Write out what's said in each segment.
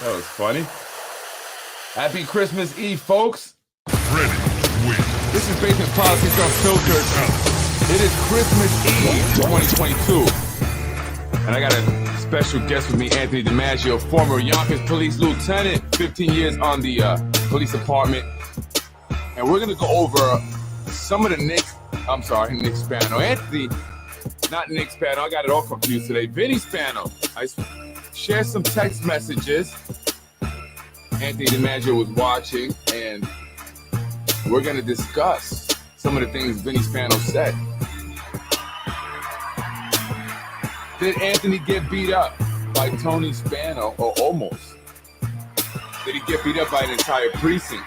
That was funny. Happy Christmas Eve, folks. Ready to win. This is Basic Politics Unfiltered. It is Christmas Eve 2022. And I got a special guest with me, Anthony DiMaggio, former Yonkers police lieutenant, 15 years on the police department. And we're going to go over some of the Nick Spano. Anthony, not Nick Spano. I got it all confused today. Vinny Spano. I shared some text messages. Anthony DiMaggio was watching, and we're going to discuss some of the things Vinny Spano said. Did Anthony get beat up by Tony Spano, or almost? Did he get beat up by an entire precinct?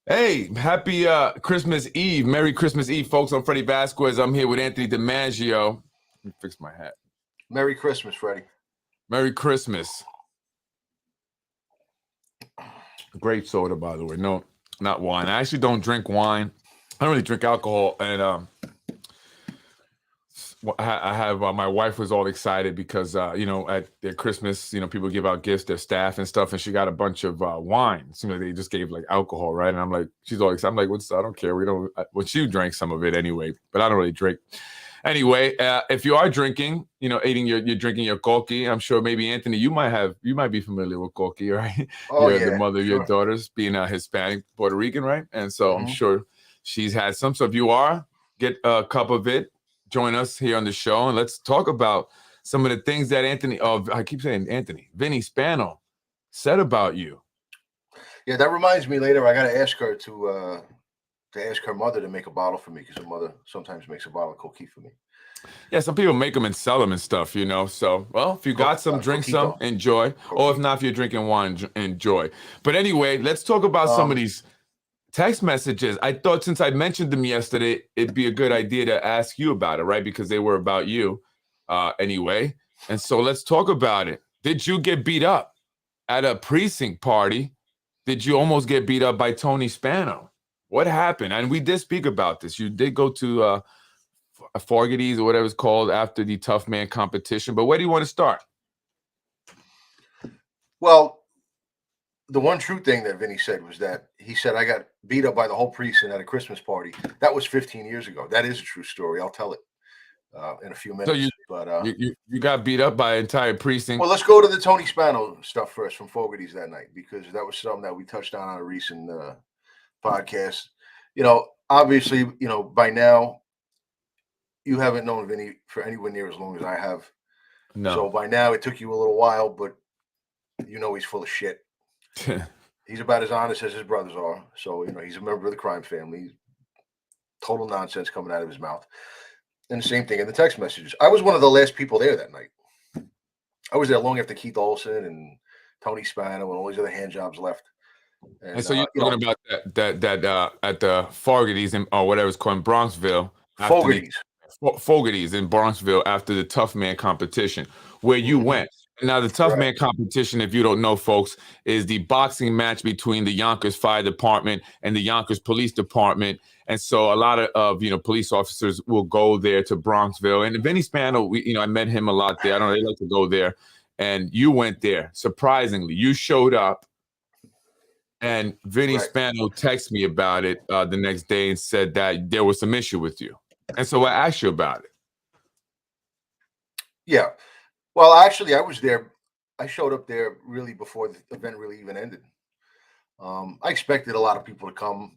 Hey, happy Christmas Eve. Merry Christmas Eve, folks. I'm Freddie Vasquez. I'm here with Anthony DiMaggio. Let me fix my hat. Merry Christmas, Freddie. Merry Christmas. Grape soda, by the way. No, not wine. I actually don't drink wine. I don't really drink alcohol. And I have my wife was all excited because at their Christmas, people give out gifts, their staff and stuff, and she got a bunch of wine. It seemed like they just gave like alcohol, right? And I'm like, she's all excited. I'm like, I don't care. She drank some of it anyway, but I don't really drink. Anyway, if you are drinking, you're drinking your koki. I'm sure maybe Anthony, you might be familiar with koki, right? Oh, You're yeah, the mother of your daughters, being Hispanic, Puerto Rican, right? And so I'm sure she's had some. So if you are, get a cup of it. Join us here on the show, and let's talk about some of the things that Vinny Spano said about you. Yeah, that reminds me later. I got to ask her to ask her mother to make a bottle for me, because her mother sometimes makes a bottle of koki for me. Yeah, some people make them and sell them and stuff, So, well, if you got some, drink some, enjoy. Or if not, if you're drinking wine, enjoy. But anyway, let's talk about some of these text messages. I thought since I mentioned them yesterday, it'd be a good idea to ask you about it, right? Because they were about you anyway. And so let's talk about it. Did you get beat up at a precinct party? Did you almost get beat up by Tony Spano? What happened? And we did speak about this. You did go to Fogarty's or whatever it's called after the Tough Man competition. But where do you want to start? Well, the one true thing that Vinny said was that he said, I got beat up by the whole precinct at a Christmas party. That was 15 years ago. That is a true story. I'll tell it in a few minutes. So you got beat up by an entire precinct. Well, let's go to the Tony Spano stuff first from Fogarty's that night, because that was something that we touched on a recent podcast. Obviously, by now, you haven't known Vinny for anywhere near as long as I have. No. So by now, it took you a little while, but he's full of shit. He's about as honest as his brothers are. So, he's a member of the crime family. Total nonsense coming out of his mouth. And the same thing in the text messages. I was one of the last people there that night. I was there long after Keith Olsen and Tony Spano and all these other hand jobs left. And so you're talking about that at the Fogarty's or whatever it's called in Bronxville. Fogarty's in Bronxville after the Tough Man competition, where you went. Now, the Tough Man competition, if you don't know, folks, is the boxing match between the Yonkers Fire Department and the Yonkers Police Department. And so a lot of police officers will go there to Bronxville. And Vinny Spano, I met him a lot there. I don't know, they like to go there. And you went there. Surprisingly, you showed up. And Vinny Spano texted me about it the next day and said that there was some issue with you. And so I asked you about it. Yeah. Well, actually, I was there. I showed up there really before the event really even ended. I expected a lot of people to come.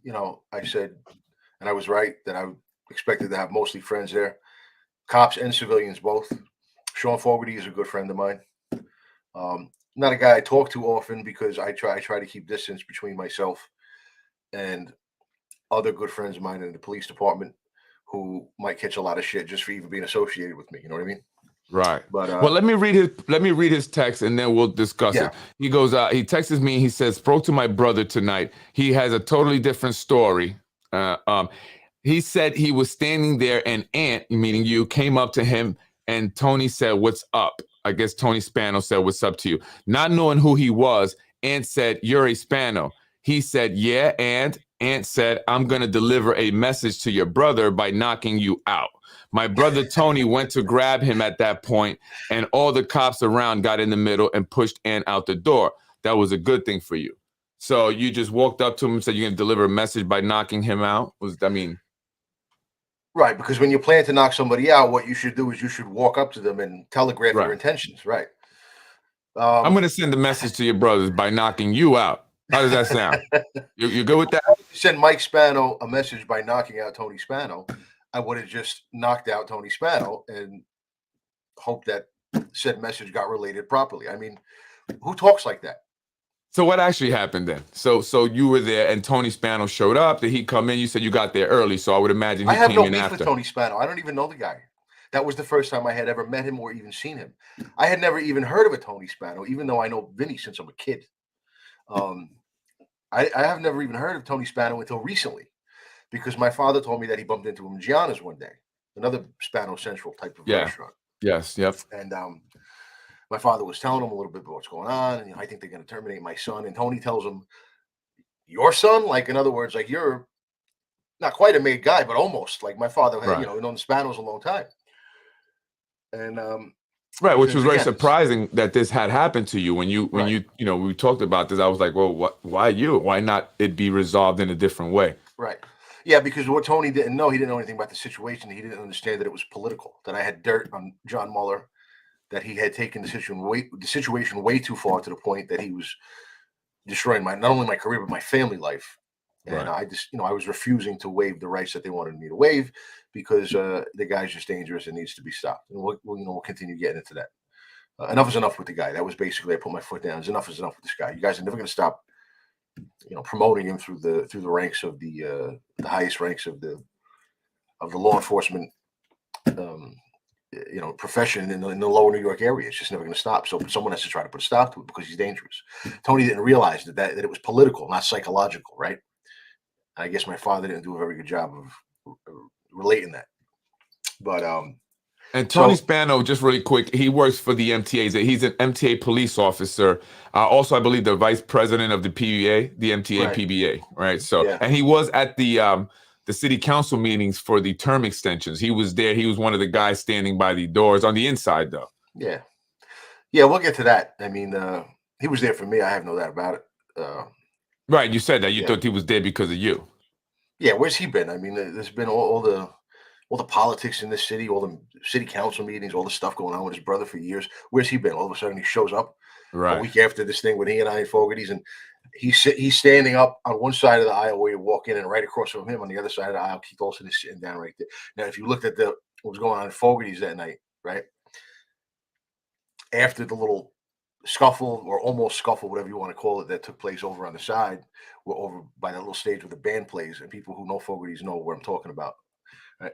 I said, and I was right, that I expected to have mostly friends there, cops and civilians both. Sean Fogarty is a good friend of mine. Not a guy I talk to often, because I try to keep distance between myself and other good friends of mine in the police department who might catch a lot of shit just for even being associated with me. You know what I mean? Right. But well, let me read his text and then we'll discuss it. He goes, he texts me, he says, spoke to my brother tonight. He has a totally different story. He said he was standing there and Ant, meaning you, came up to him and Tony said, "What's up?" I guess Tony Spano said, "What's up to you?" Not knowing who he was, Ant said, "You're a Spano." He said, "Yeah, and Aunt said, I'm going to deliver a message to your brother by knocking you out. My brother Tony went to grab him at that point, and all the cops around got in the middle and pushed Aunt out the door. That was a good thing for you. So you just walked up to him and said you're going to deliver a message by knocking him out? Right, because when you plan to knock somebody out, what you should do is you should walk up to them and telegraph your intentions, right? I'm going to send a message to your brothers by knocking you out. How does that sound? You good with that? Send Mike Spano a message by knocking out Tony Spano. I would have just knocked out Tony Spano and hope that said message got related properly. I mean, who talks like that? So what actually happened then? So you were there and Tony Spano showed up. Did he come in? You said you got there early, so I would imagine he came in after. I have no beef with Tony Spano. I don't even know the guy. That was the first time I had ever met him or even seen him. I had never even heard of a Tony Spano, even though I know Vinny since I'm a kid. I have never even heard of Tony Spano until recently, because my father told me that he bumped into him in Gianna's one day, another Spano Central type of restaurant. Yes, yep. And my father was telling him a little bit about what's going on, and I think they're going to terminate my son. And Tony tells him, "Your son?" Like, in other words, like, you're not quite a made guy, but almost. Like, my father had, known the Spanos a long time. And right, which was very surprising that this had happened to you. When we talked about this, I was like, well, why you? Why not it be resolved in a different way? Right. Yeah, because what Tony didn't know, he didn't know anything about the situation. He didn't understand that it was political, that I had dirt on John Mueller, that he had taken the situation way too far, to the point that he was destroying not only my career, but my family life. And I just, I was refusing to waive the rights that they wanted me to waive, because the guy's just dangerous and needs to be stopped. And we'll continue getting into that. Enough is enough with the guy. That was basically, I put my foot down. Enough is enough with this guy. You guys are never going to stop, promoting him through the ranks of the highest ranks of the law enforcement, profession in the lower New York area. It's just never going to stop. So someone has to try to put a stop to it, because he's dangerous. Tony didn't realize that it was political, not psychological, right? I guess my father didn't do a very good job of relating that. But and Tony Spano, just really quick, he works for the MTA. He's an MTA police officer. Also, I believe the vice president of the PBA, the MTA PBA, right? So, and he was at the city council meetings for the term extensions. He was there. He was one of the guys standing by the doors on the inside, though. Yeah, we'll get to that. I mean, he was there for me. I have no doubt about it. Right, you said that you thought he was there because of you. Yeah, where's he been? I mean, there's been all the politics in this city, all the city council meetings, all the stuff going on with his brother for years. Where's he been? All of a sudden, he shows up a week after this thing with he and I and Fogarty's, and he's standing up on one side of the aisle where you walk in, and right across from him on the other side of the aisle, Keith Olsen is sitting down right there. Now, if you looked at what was going on in Fogarty's that night, right after the little scuffle, or almost scuffle, whatever you want to call it, that took place over on the side, we're over by that little stage where the band plays, and people who know Fogarty's know what I'm talking about. Right?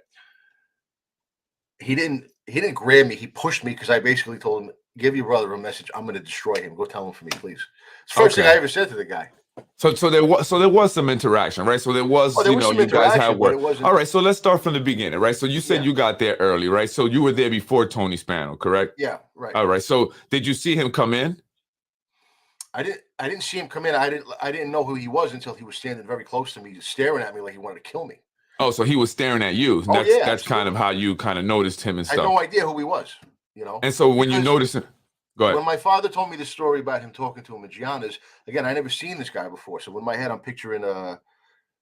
He didn't grab me. He pushed me, because I basically told him, "Give your brother a message. I'm going to destroy him. Go tell him for me, please." It's the first thing I ever said to the guy. So there was some interaction, right? So there was, you guys had work. All right, so let's start from the beginning, right? So you said you got there early, right? So you were there before Tony Spano, correct? Yeah, right. All right. So did you see him come in? I didn't see him come in. I didn't know who he was until he was standing very close to me, staring at me like he wanted to kill me. Oh, so he was staring at you. That's kind of how you kind of noticed him and stuff. I had no idea who he was, And so when you noticed him, go ahead. When my father told me the story about him talking to him at Gianna's, again, I never seen this guy before. So in my head, I'm picturing and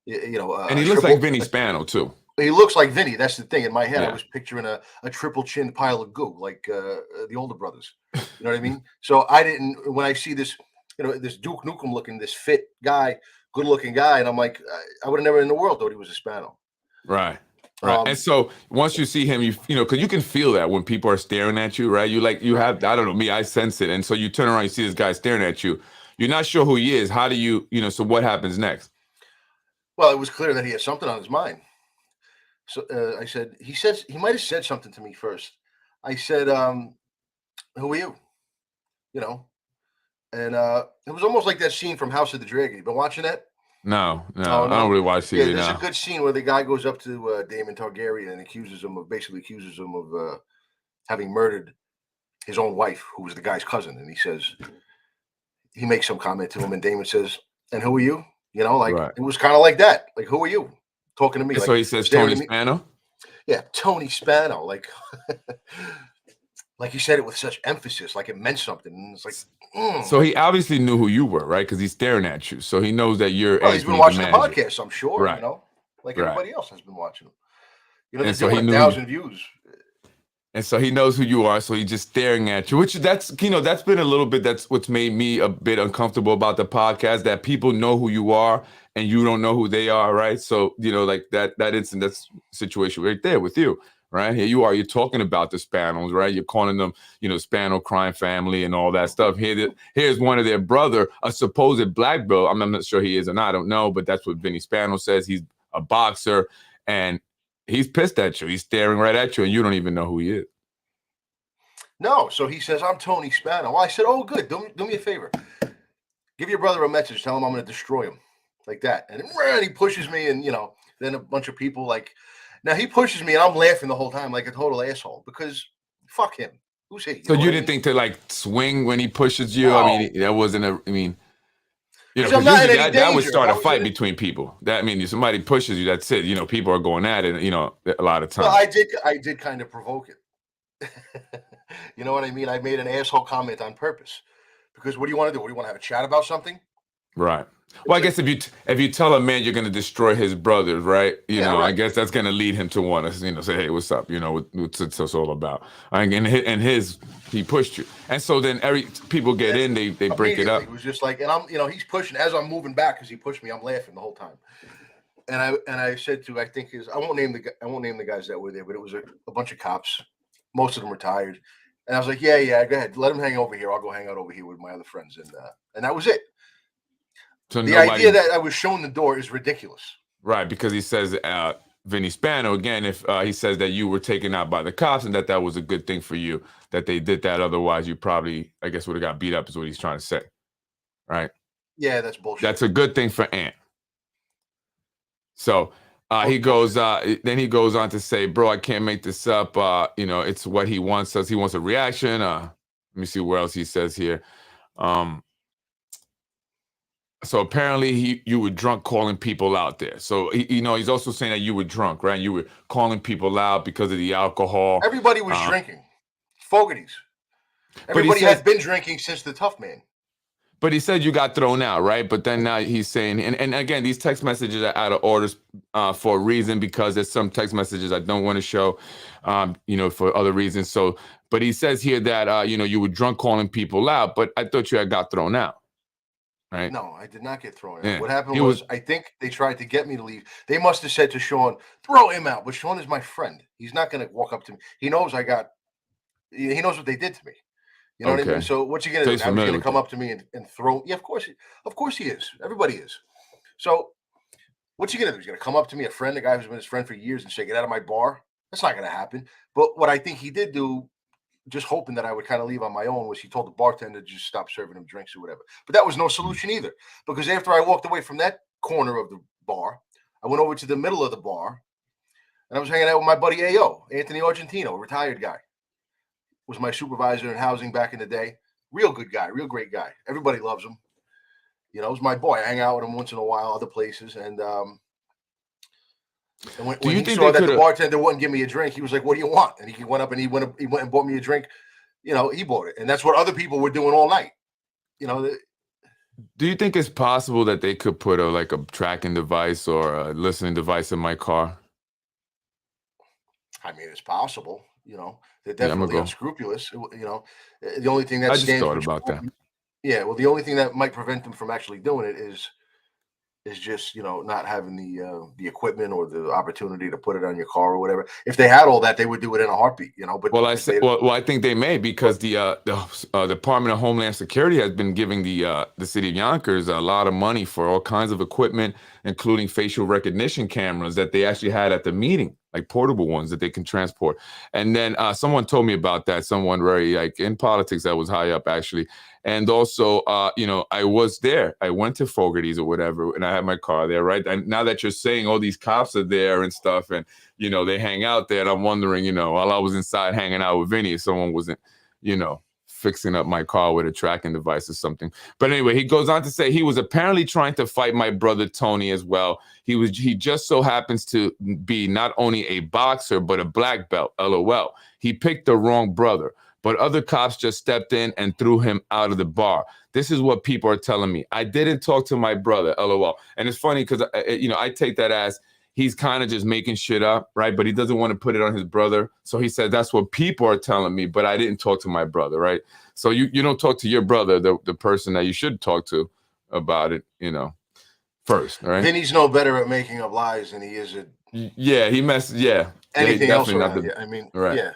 he looks like Vinny Spano too. He looks like Vinny. That's the thing. In my head, I was picturing a triple chin pile of goo, like the older brothers. You know what I mean? So I didn't. When I see this, this Duke Nukem looking, this fit guy, good looking guy, and I'm like, I would have never in the world thought he was a Spano. Right. And so once you see him, because you can feel that when people are staring at you, right? You have, I don't know, me, I sense it. And so you turn around, you see this guy staring at you. You're not sure who he is. How do you, so what happens next? Well, it was clear that he had something on his mind. So I said, he might have said something to me first. I said, who are you? And it was almost like that scene from House of the Dragon. You been watching that? No, I don't really watch TV. Yeah, there's a good scene where the guy goes up to Daemon Targaryen and accuses him of having murdered his own wife, who was the guy's cousin. And he makes some comment to him, and Daemon says, "And who are you?" You know, like Right. it was kind of like that. Like, who are you talking to me? And Like so he says staring Tony at me. Spano. Yeah, Tony Spano. Like, like he said it with such emphasis, like it meant something. And it's like, So he obviously knew who you were, right? Because he's staring at you. So he knows that you're well, he's been Anthony watching the DiMaggio. podcast, I'm sure. You Right. know, like Right. everybody else has been watching them. You know, And they're so doing he knew 1,000 views. And so he knows who you are. So he's just staring at you, which that's been a little bit, that's what's made me a bit uncomfortable about the podcast, that people know who you are and you don't know who they are. Right. So, like that incident, that's situation right there with you. Right. Here you are, you're talking about the Spanos, right? You're calling them, Spano crime family and all that stuff. Here's one of their brother, a supposed black belt. I'm not sure he is or not, I don't know, but that's what Vinny Spano says. He's a boxer and he's pissed at you. He's staring right at you and you don't even know who he is. No. So he says, I'm Tony Spano. Well, I said, oh, good. Do me a favor. Give your brother a message. Tell him I'm going to destroy him like that. And he pushes me and, then a bunch of people now he pushes me and I'm laughing the whole time like a total asshole because fuck him. Who's he? So you didn't think to swing when he pushes you? No. I mean, that wasn't because I'm not in usually any that would danger. start a That was fight between people. If somebody pushes you, that's it. People are going at it, a lot of times. Well, I did kind of provoke it. You know what I mean? I made an asshole comment on purpose because what do you want to do? What do you want to have a chat about something? Right. Well, I guess if you tell a man you're going to destroy his brothers, right? Right. I guess that's going to lead him to want to, say, hey, what's up? What's it's all about? He pushed you, and so then people get in, they break it up. It was just like, and I'm, he's pushing as I'm moving back because he pushed me. I'm laughing the whole time, and I said to, I won't name the guys that were there, but it was a bunch of cops. Most of them retired, and I was like, yeah, go ahead, let him hang over here. I'll go hang out over here with my other friends, and that was it. So the idea that I was shown the door is ridiculous. Right, because he says, Vinny Spano, again, if he says that you were taken out by the cops and that was a good thing for you, that they did that. Otherwise, you probably, I guess, would have got beat up is what he's trying to say. Right? Yeah, that's bullshit. That's a good thing for Ant. So then he goes on to say, bro, I can't make this up. It's what he wants us. He wants a reaction. Let me see where else he says here. So apparently you were drunk calling people out there. So, he's also saying that you were drunk, right? You were calling people out because of the alcohol. Everybody was drinking. Fogarty's. Everybody had been drinking since the Tough Man. But he said you got thrown out, right? But then now he's saying, and again, these text messages are out of order for a reason, because there's some text messages I don't want to show, for other reasons. So, but he says here that, you were drunk calling people out, but I thought you had got thrown out. Right. No, I did not get thrown out. Yeah. What happened was, I think they tried to get me to leave. They must have said to Sean, throw him out. But Sean is my friend. He's not going to walk up to me. He knows he knows what they did to me. You know what I mean? So what's he going to do? He's going to come up to me and throw. Yeah, of course he is. Everybody is. So what's he going to do? He's going to come up to me, a guy who's been his friend for years, and say, get out of my bar. That's not going to happen. But what I think he did do, just hoping that I would kind of leave on my own, was he told the bartender to just stop serving him drinks or whatever. But that was no solution either, because after I walked away from that corner of the bar, I went over to the middle of the bar, and I was hanging out with my buddy A.O., Anthony Argentino, a retired guy. Was my supervisor in housing back in the day. Real good guy, real great guy. Everybody loves him. It was my boy. I hang out with him once in a while, other places, and when he saw that the bartender wouldn't give me a drink, he was like, what do you want? And he went up and he went and bought me a drink. He bought it. And that's what other people were doing all night. Do you think it's possible that they could put a tracking device or a listening device in my car? I mean, it's possible. They're definitely unscrupulous. The only thing that I just thought about that. Yeah, well, the only thing that might prevent them from actually doing it is just not having the equipment or the opportunity to put it on your car or whatever. If they had all that, they would do it in a heartbeat. But I think they may, because the Department of Homeland Security has been giving the city of Yonkers a lot of money for all kinds of equipment, including facial recognition cameras that they actually had at the meeting, like portable ones that they can transport. And then someone told me about that. Someone very in politics that was high up, actually. And also, I was there. I went to Fogarty's or whatever, and I had my car there, right? And now that you're saying all these cops are there and stuff, and, they hang out there, and I'm wondering, while I was inside hanging out with Vinny, if someone wasn't, fixing up my car with a tracking device or something. But anyway, he goes on to say he was apparently trying to fight my brother Tony as well. He just so happens to be not only a boxer, but a black belt, LOL. He picked the wrong brother, but other cops just stepped in and threw him out of the bar. This is what people are telling me. I didn't talk to my brother, LOL. And it's funny because, I take that as he's kind of just making shit up, right? But he doesn't want to put it on his brother. So he said, that's what people are telling me, but I didn't talk to my brother, right? So you don't talk to your brother, the person that you should talk to about it, first, right? Vinny's no better at making up lies than he is at anything else around. Right. Yeah.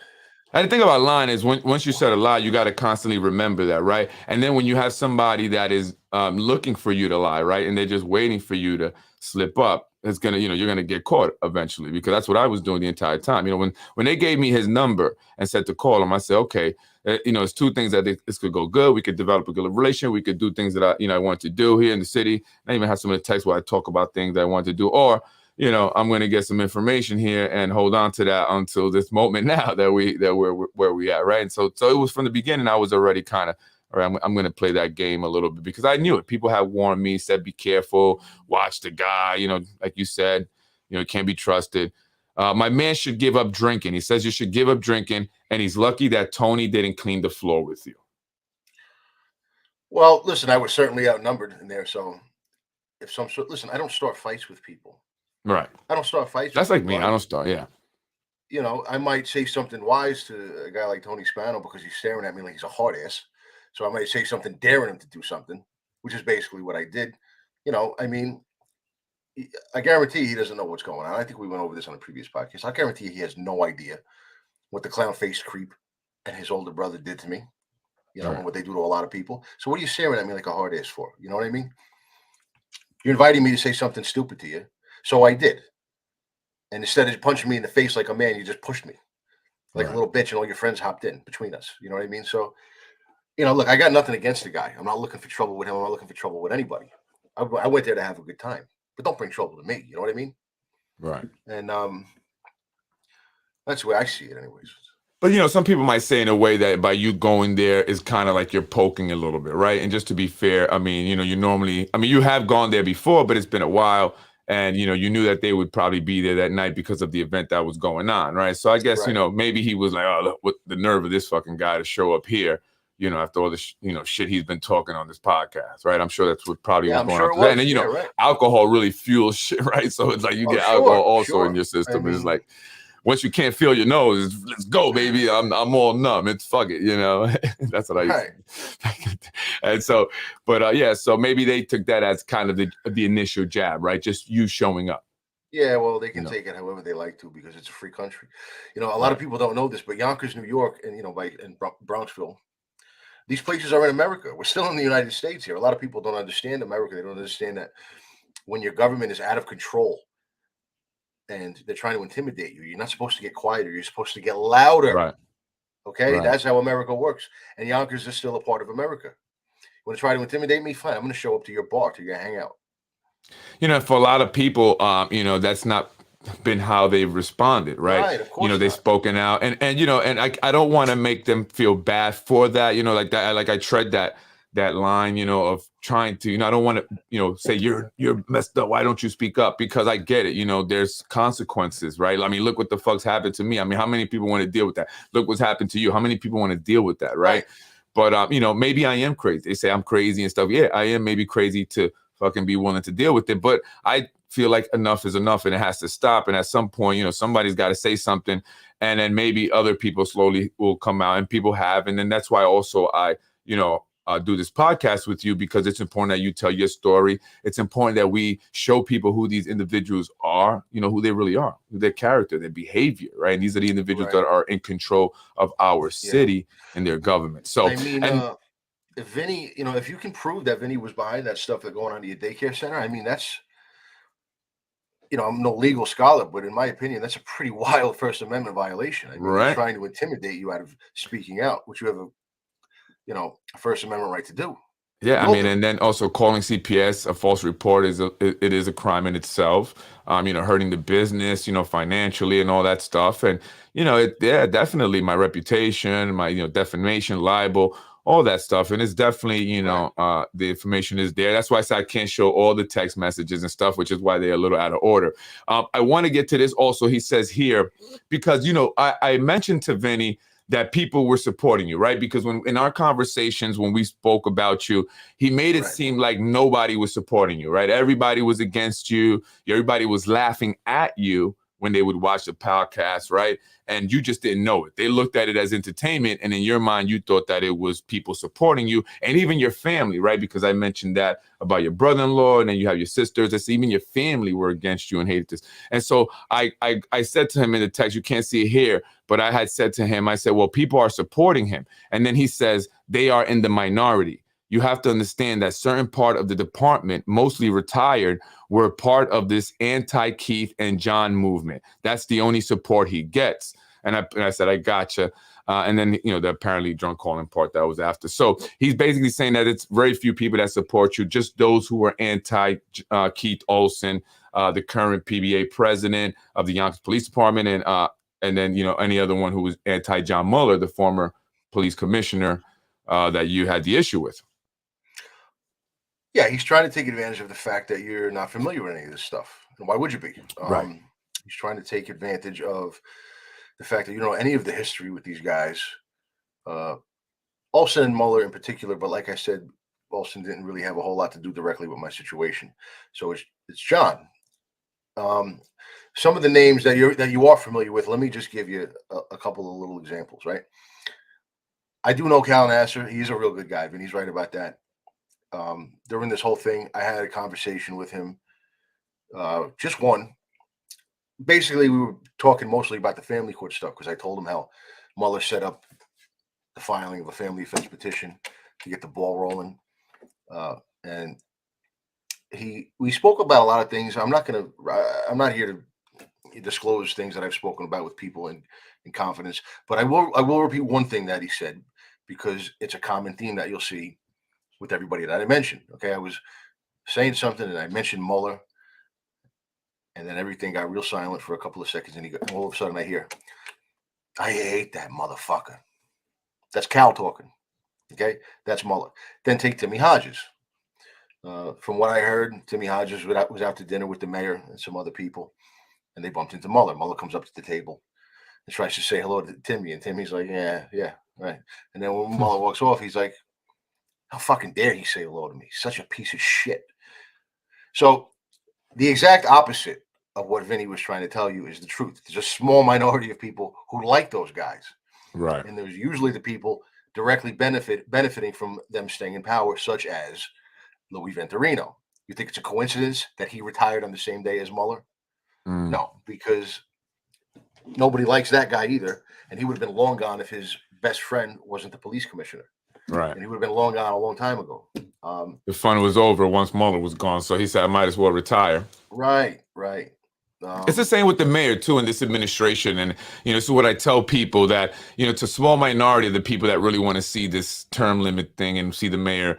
And the thing about lying is once you said a lie, you got to constantly remember that, right? And then when you have somebody that is looking for you to lie, right, and they're just waiting for you to slip up, it's gonna, you're gonna get caught eventually, because that's what I was doing the entire time. When they gave me his number and said to call him, I said, okay, it's two things that this could go good. We could develop a good relationship. We could do things that I want to do here in the city. I even have some of the texts where I talk about things that I want to do, or I'm going to get some information here and hold on to that until this moment now that we're where we at, right? And so it was from the beginning. I was already kind of, all right, I'm going to play that game a little bit, because I knew it. People have warned me, said, be careful, watch the guy, like you said, can't be trusted. My man should give up drinking. He says you should give up drinking, and he's lucky that Tony didn't clean the floor with you. Well, listen, I was certainly outnumbered in there. So listen, I don't start fights with people. Right. I don't start fights. That's like me. I don't start. Yeah. I might say something wise to a guy like Tony Spano because he's staring at me like he's a hard ass. So I might say something daring him to do something, which is basically what I did. I guarantee he doesn't know what's going on. I think we went over this on a previous podcast. I guarantee he has no idea what the clown-faced creep and his older brother did to me, Right. and what they do to a lot of people. So what are you staring at me like a hard ass for? You know what I mean? You're inviting me to say something stupid to you. So I did. And instead of punching me in the face like a man, you just pushed me like a little bitch, and all your friends hopped in between us. You know what I mean? So, look, I got nothing against the guy. I'm not looking for trouble with him. I'm not looking for trouble with anybody. I went there to have a good time, but don't bring trouble to me. You know what I mean? Right. And that's the way I see it anyways. But, some people might say in a way that by you going there is kind of like you're poking a little bit, right? And just to be fair, you have gone there before, but it's been a while. And, you knew that they would probably be there that night because of the event that was going on, right? So I guess, Right. Maybe he was like, oh, look, what the nerve of this fucking guy to show up here, after all this, shit he's been talking on this podcast, right? I'm sure that's what probably was going on. And then, right. alcohol really fuels shit, right? So it's like you get alcohol also in your system. And it's like, once you can't feel your nose, let's go, baby. I'm all numb. It's fuck it, That's what I used to. And so, but so maybe they took that as kind of the initial jab, right? Just you showing up. Yeah, well, they can take it however they like to, because it's a free country. A lot of people don't know this, but Yonkers, New York, and Bronxville, these places are in America. We're still in the United States here. A lot of people don't understand America. They don't understand that when your government is out of control and they're trying to intimidate you, you're not supposed to get quieter. You're supposed to get louder. Right. Okay? Right. That's how America works. And Yonkers is still a part of America. You want to try to intimidate me? Fine. I'm going to show up to your bar, to your hangout. For a lot of people, that's not been how they've responded, right? Right, of course they've not. spoken out, and I don't want to make them feel bad for that, like that. Like I tread that line, of trying to, I don't want to, say you're messed up. Why don't you speak up? Because I get it. There's consequences, right? I mean, look what the fuck's happened to me. I mean, how many people want to deal with that? Look what's happened to you. How many people want to deal with that, right? But maybe I am crazy. They say I'm crazy and stuff. Yeah, I am maybe crazy to fucking be willing to deal with it. But I feel like enough is enough, and it has to stop. And at some point, somebody's got to say something, and then maybe other people slowly will come out, and people have. And then that's why also I, do this podcast with you, because it's important that you tell your story. It's important that we show people who these individuals are, who they really are, their character, their behavior, right? And these are the individuals that are in control of our city and their government. So, if Vinny, if you can prove that Vinny was behind that stuff that going on at your daycare center, that's, I'm no legal scholar, but in my opinion, that's a pretty wild First Amendment violation. Right. He's trying to intimidate you out of speaking out, which you have a First Amendment right to do. Yeah, and then also calling CPS a false report is a crime in itself. Hurting the business, financially and all that stuff. And definitely my reputation, my defamation, libel, all that stuff. And it's definitely, you know, the information is there. That's why I said I can't show all the text messages and stuff, which is why they're a little out of order. I want to get to this also. He says here, because, you know, I mentioned to Vinny that people were supporting you, right? Because when in our conversations, when we spoke about you, he made it seem like nobody was supporting you, right? Everybody was against you. Everybody was laughing at you when they would watch the podcast, right? And you just didn't know it. They looked at it as entertainment, and in your mind, you thought that it was people supporting you, and even your family, right? Because I mentioned that about your brother-in-law, and then you have your sisters. That's even your family were against you and hated this. And so I said to him in the text, you can't see it here, but I had said to him, I said, well, people are supporting him. And then he says, they are in the minority. You have to understand that certain part of the department, mostly retired, were part of this anti-Keith and John movement. That's the only support he gets. And I said, I gotcha. And then, you know, the apparently drunk calling part that was after. So he's basically saying that it's very few people that support you, just those who are anti-Keith Olsen, the current PBA president of the Yonkers Police Department, and then, you know, any other one who was anti-John Mueller, the former police commissioner that you had the issue with. Yeah, he's trying to take advantage of the fact that you're not familiar with any of this stuff. And why would you be? Right. He's trying to take advantage of the fact that you don't know any of the history with these guys. Olsen and Mueller in particular, but like I said, Olsen didn't really have a whole lot to do directly with my situation. So it's John. Some of the names that you are familiar with, let me just give you a couple of little examples, right? I do know Cal Nasser. He's a real good guy, and he's right about that. During this whole thing, I had a conversation with him, just one. Basically, we were talking mostly about the family court stuff because I told him how Mueller set up the filing of a family offense petition to get the ball rolling, and we spoke about a lot of things. I'm not here to disclose things that I've spoken about with people in confidence, but I will repeat one thing that he said because it's a common theme that you'll see with everybody that I mentioned. Okay, I was saying something and I mentioned Mueller, and then everything got real silent for a couple of seconds, and all of a sudden I hear, I hate that motherfucker. That's Cal talking. Okay, that's Mueller. Then take Timmy Hodges. From what I heard, Timmy Hodges was out to dinner with the mayor and some other people, and they bumped into Mueller. Mueller comes up to the table and tries to say hello to Timmy, and Timmy's like, yeah, right. And then when Mueller walks off, he's like, how fucking dare he say hello to me? Such a piece of shit. So the exact opposite of what Vinny was trying to tell you is the truth. There's a small minority of people who like those guys. Right. And there's usually the people directly benefiting from them staying in power, such as Louis Venturino. You think it's a coincidence that he retired on the same day as Mueller? No, because nobody likes that guy either. And he would have been long gone if his best friend wasn't the police commissioner. Right. And he would have been long gone a long time ago. The fun was over once Mueller was gone. So he said, I might as well retire. Right. It's the same with the mayor, too, in this administration. And, you know, this is what I tell people that, you know, it's a small minority of the people that really want to see this term limit thing and see the mayor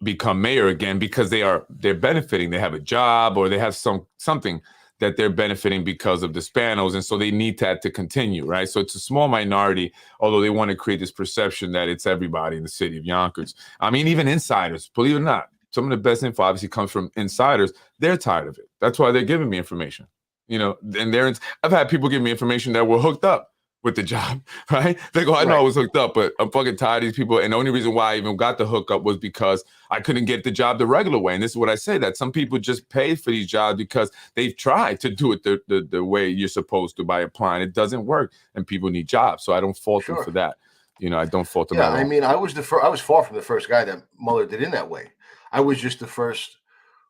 become mayor again because they're benefiting. They have a job or they have something that they're benefiting because of the Spanos. And so they need that to continue, right? So it's a small minority, although they want to create this perception that it's everybody in the city of Yonkers. I mean, even insiders, believe it or not, some of the best info obviously comes from insiders. They're tired of it. That's why they're giving me information. You know, and I've had people give me information that were hooked up with the job, right? They go, I know I was hooked up, but I'm fucking tired of these people. And the only reason why I even got the hookup was because I couldn't get the job the regular way. And this is what I say, that some people just pay for these jobs because they've tried to do it the way you're supposed to by applying. It doesn't work, and people need jobs. So I don't fault them for that. You know, I don't fault them at all. I mean, I was far from the first guy that Mueller did in that way. I was just the first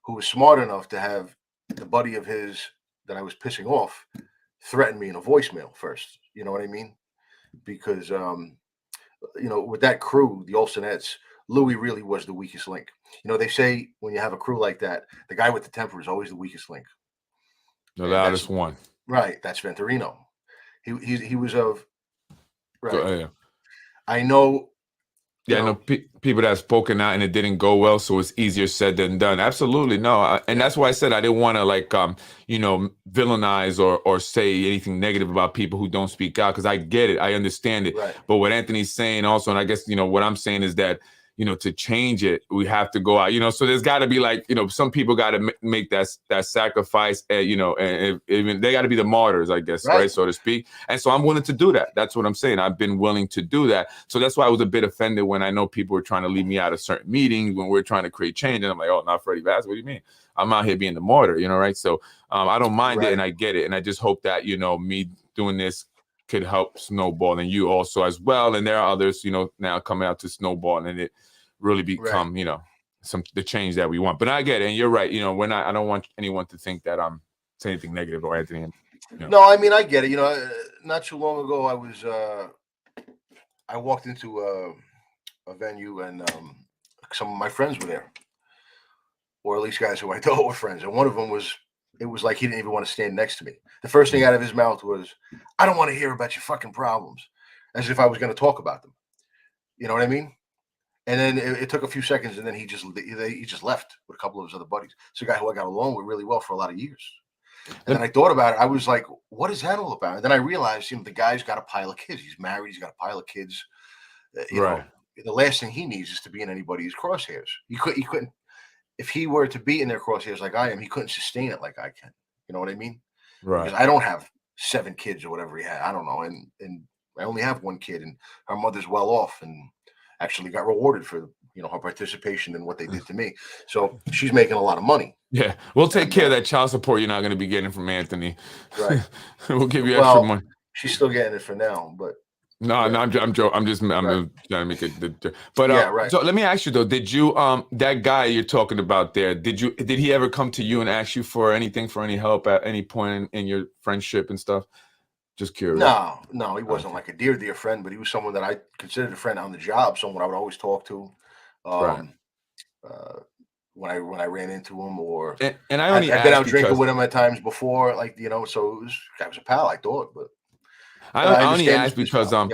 who was smart enough to have the buddy of his that I was pissing off threaten me in a voicemail first. You know what I mean? Because, you know, with that crew, the Olsenettes, Louis really was the weakest link. You know, they say when you have a crew like that, the guy with the temper is always the weakest link. The loudest one. Right. That's Venturino. He was of... Right. Yeah. I know Yeah, no, people that have spoken out and it didn't go well, so it's easier said than done. Absolutely, no, and that's why I said I didn't want to villainize or say anything negative about people who don't speak out, because I get it, I understand it. Right. But what Anthony's saying also, and I guess what I'm saying is that to change it, we have to go out. So there's got to be some people got to make that sacrifice, and even they got to be the martyrs, I guess, right, so to speak. And so I'm willing to do that. That's what I'm saying. I've been willing to do that. So that's why I was a bit offended when I know people were trying to leave me out of certain meetings when we're trying to create change. And I'm like, oh, not Freddie Bass. What do you mean? I'm out here being the martyr, right? So I don't mind it, and I get it. And I just hope that, me doing this could help snowball, and you also as well. And there are others, now coming out to snowball, and it really become, the change that we want. But I get it, and you're right. I don't want anyone to think that I'm saying anything negative or Anthony. No, I mean, I get it. Not too long ago, I walked into a venue, and some of my friends were there, or at least guys who I thought were friends. And one of them it was like he didn't even want to stand next to me. The first thing out of his mouth was, "I don't want to hear about your fucking problems," as if I was going to talk about them. You know what I mean? And then it took a few seconds, and then he just left with a couple of his other buddies. It's a guy who I got along with really well for a lot of years. And then I thought about it. I was like, what is that all about? And then I realized, the guy's got a pile of kids. He's married. He's got a pile of kids. You know, the last thing he needs is to be in anybody's crosshairs. He couldn't, if he were to be in their crosshairs like I am, he couldn't sustain it like I can. You know what I mean? Right. Because I don't have 7 kids or whatever he had. I don't know. And I only have 1 kid, and her mother's well off and actually got rewarded for her participation in what they did to me. So she's making a lot of money. Yeah, we'll take care of that child support you're not going to be getting from Anthony. Right. We'll give you extra money. She's still getting it for now, but no, I'm joking. I'm just trying to make it. But right. So let me ask you though, did you that guy you're talking about there? Did he ever come to you and ask you for anything, for any help at any point in your friendship and stuff? Just curious. No, he wasn't like a dear friend, but he was someone that I considered a friend on the job, someone I would always talk to. When I ran into him, or and I only I've been out drinking with him at times before, so I was a pal, I thought, but I only asked because I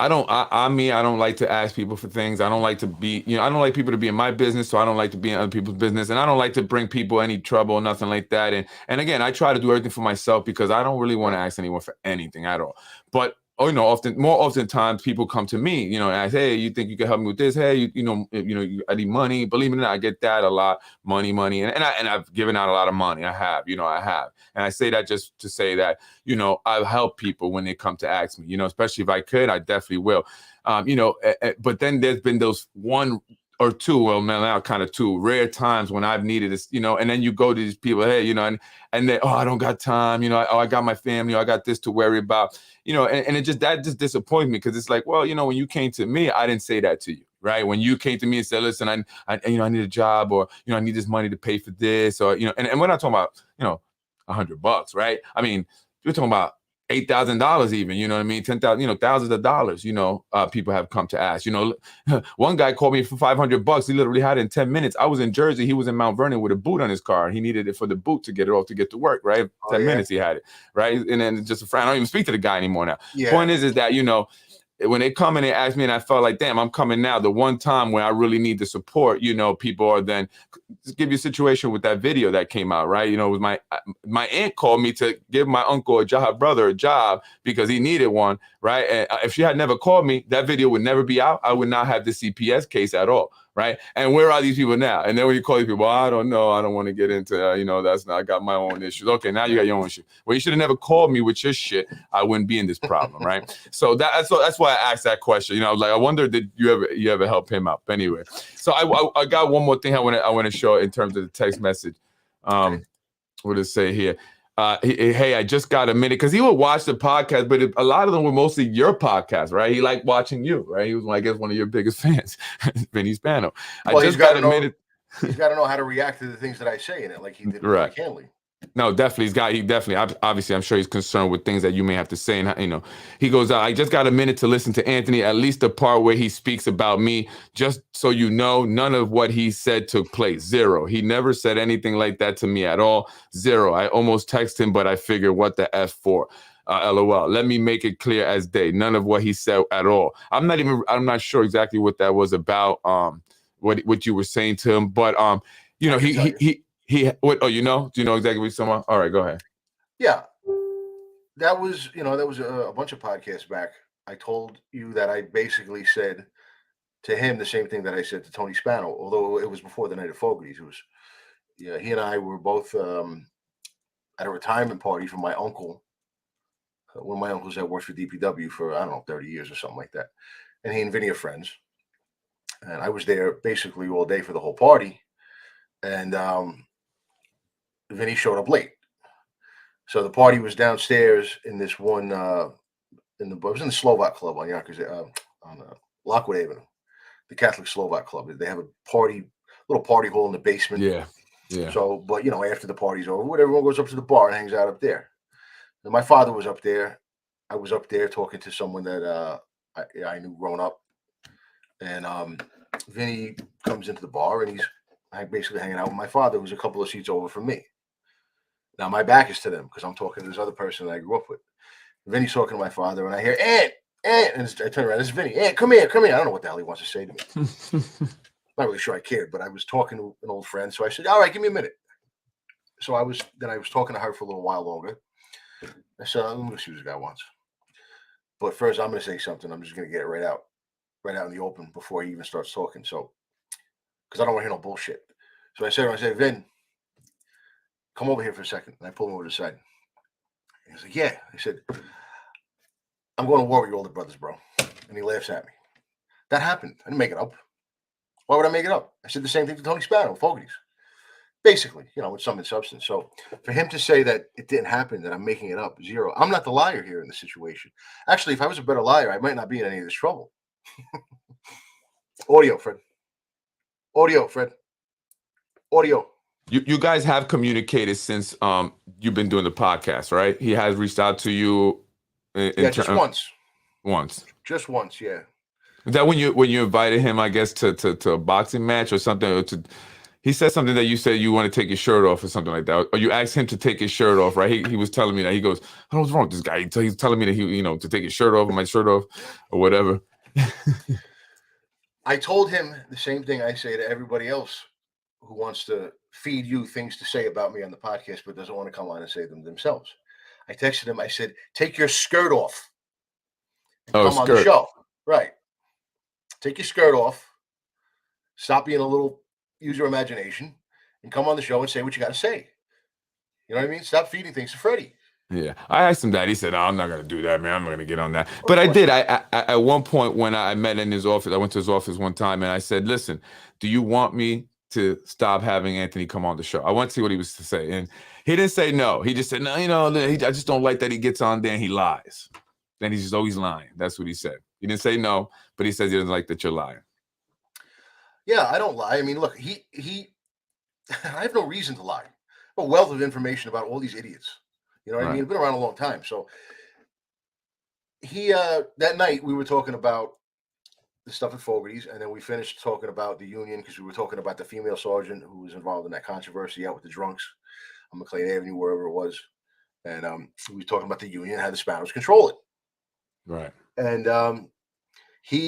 don't like to ask people for things. I don't like to be, I don't like people to be in my business, so I don't like to be in other people's business, and I don't like to bring people any trouble, nothing like that. And again, I try to do everything for myself because I don't really want to ask anyone for anything at all. But oftentimes people come to me, and ask, hey, you think you can help me with this? Hey, I need money. Believe it or not, I get that a lot. Money, and I've given out a lot of money. I have, and I say that just to say that, I've helped people when they come to ask me, especially if I could, I definitely will. But then there's been those 1 or 2, well, now kind of 2 rare times when I've needed this, and then you go to these people, hey, and they, I don't got time, I got my family, I got this to worry about, and it just disappoints me, because it's like, well, when you came to me, I didn't say that to you, right? When you came to me and said, listen, I need a job, or, I need this money to pay for this, or, and we're not talking about, $100, right? I mean, we're talking about $8,000 even, you know what I mean? 10,000, thousands of dollars, people have come to ask, one guy called me for $500. He literally had it in 10 minutes. I was in Jersey. He was in Mount Vernon with a boot on his car. He needed it for the boot to get it off to get to work, right? 10 minutes he had it, right? And then just a friend, I don't even speak to the guy anymore now. Yeah. Point is that, when they come and they ask me and I felt like, damn, I'm coming now. The one time when I really need the support, people are then, just give you a situation with that video that came out, right? With my aunt called me to give my uncle brother a job because he needed one, right? And if she had never called me, that video would never be out. I would not have the CPS case at all, right? And where are these people now? And then when you call these people, well, I don't know. I don't want to get into, that's not, I got my own issues. Okay, now you got your own issue. Well, you should have never called me with your shit. I wouldn't be in this problem, right? So that's why I asked that question. I wonder, did you ever help him out? Anyway, so I got one more thing I want to show in terms of the text message. What does it say here? Hey, I just got a minute, because he would watch the podcast, but a lot of them were mostly your podcast, right? He liked watching you, right? He was, I guess, one of your biggest fans, Vinny Spano. Well, I just got a minute. He's got to know how to react to the things that I say in it, like he did with Mike Hanley. No, definitely. He definitely, obviously, I'm sure he's concerned with things that you may have to say. And, he goes, I just got a minute to listen to Anthony, at least the part where he speaks about me. Just so you know, none of what he said took place. 0. He never said anything like that to me at all. 0. I almost texted him, but I figured, what the F for? LOL. Let me make it clear as day. None of what he said at all. I'm not sure exactly what that was about. What you were saying to him, but you know, he what? Oh, you know? Do you know exactly what he's talking about? All right, go ahead. Yeah, that was a bunch of podcasts back. I told you that I basically said to him the same thing that I said to Tony Spano, although it was before the night of Fogarty's. It was, yeah, he and I were both at a retirement party for my uncle. One of my uncles that worked for DPW for, I don't know, 30 years or something like that. And he and Vinny are friends. And I was there basically all day for the whole party. And Vinny showed up late. So the party was downstairs in this one, it was in the Slovak Club on Yonkers, on Lockwood Avenue, the Catholic Slovak Club. They have a little party hall in the basement. Yeah. Yeah. So, but after the party's over, everyone goes up to the bar and hangs out up there. And my father was up there. I was up there talking to someone that I knew growing up. And Vinny comes into the bar and he's basically hanging out with my father, who's a couple of seats over from me. Now my back is to them because I'm talking to this other person that I grew up with. Vinny's talking to my father, and I hear, Aunt, and I turn around. It's Vinny. Aunt, come here. I don't know what the hell he wants to say to me. Not really sure I cared, but I was talking to an old friend, so I said, all right, give me a minute. So I was talking to her for a little while longer. I said, let me see what this guy wants. But first, I'm going to say something. I'm just going to get it right out in the open before he even starts talking. So, because I don't want to hear no bullshit. So I said, Vin, come over here for a second. And I pulled him over to the side. And he's like, yeah. I said, I'm going to war with your older brothers, bro. And he laughs at me. That happened. I didn't make it up. Why would I make it up? I said the same thing to Tony Spano, Fogarty's. Basically, with some substance. So for him to say that it didn't happen, that I'm making it up, zero. I'm not the liar here in the situation. Actually, if I was a better liar, I might not be in any of this trouble. Audio, Fred. You guys have communicated since you've been doing the podcast, right? He has reached out to you. Just once. Just once, yeah. Is that when you invited him, I guess, to a boxing match or something? He said something that you said you want to take your shirt off or something like that. Or you asked him to take his shirt off, right? He was telling me that. He goes, I don't know what's wrong with this guy. He's telling me that to take his shirt off or my shirt off or whatever. I told him the same thing I say to everybody else who wants to feed you things to say about me on the podcast, but doesn't want to come on and say them themselves. I texted him. I said, take your skirt off. And come on the show. Right. Take your skirt off. Stop being use your imagination and come on the show and say what you got to say. You know what I mean? Stop feeding things to Freddie. Yeah. I asked him that. He said, I'm not going to do that, man. I'm not going to get on that. But I did. I at one point when I met in his office, I went to his office one time and I said, listen, do you want me to stop having Anthony come on the show? I want to see what he was to say. And he didn't say no. He just said, no, I just don't like that he gets on there and he lies. Then he's just always lying. That's what he said. He didn't say no, but he says he doesn't like that you're lying. Yeah, I don't lie. I mean, look, I have no reason to lie. A wealth of information about all these idiots. You know what I mean? I've been around a long time. So that night we were talking about the stuff at Fogarty's, and then we finished talking about the union because we were talking about the female sergeant who was involved in that controversy out with the drunks on McLean Avenue, wherever it was. And we were talking about the union, how the Spanos control it. Right. And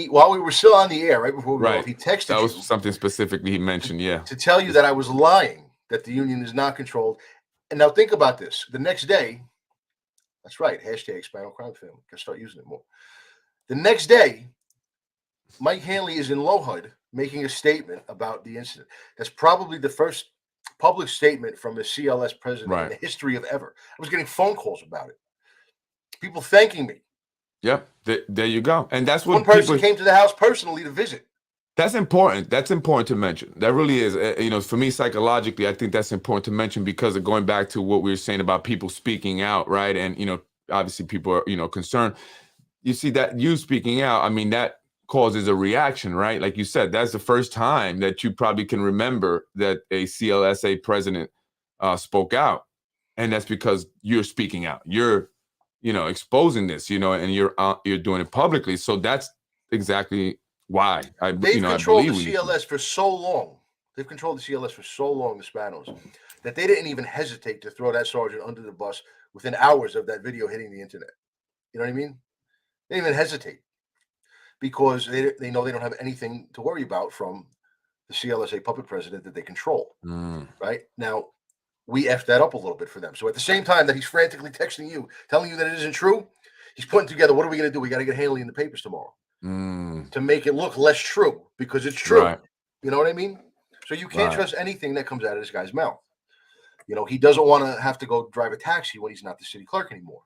while we were still on the air, right before we were off, he texted you. That was something specifically he mentioned, yeah. To tell you that I was lying, that the union is not controlled. And now think about this. The next day, that's right, hashtag Spinal Crime Family. Can start using it more. The next day, Mike Hanley is in Lowhud making a statement about the incident. That's probably the first public statement from a CLS president in the history of ever. I was getting phone calls about it. People thanking me. Yep, there you go. And that's what one person came to the house personally to visit. That's important. That's important to mention. That really is. For me, psychologically, I think that's important to mention because of going back to what we were saying about people speaking out, right? And, obviously people are, concerned. You see that you speaking out, I mean, that causes a reaction, right? Like you said, that's the first time that you probably can remember that a CLSA president spoke out. And that's because you're speaking out. You're, exposing this, and you're doing it publicly. So that's exactly why they've controlled the CLS for so long. They've controlled the CLS for so long, the Spanos, that they didn't even hesitate to throw that sergeant under the bus within hours of that video hitting the internet. You know what I mean? They didn't even hesitate because they know they don't have anything to worry about from the CLSA puppet president that they control. Right now, we effed that up a little bit for them. So at the same time that he's frantically texting you, telling you that it isn't true, he's putting together, what are we going to do? We got to get Haley in the papers tomorrow to make it look less true because it's true. Right. You know what I mean? So you can't trust anything that comes out of this guy's mouth. You know, he doesn't want to have to go drive a taxi when he's not the city clerk anymore.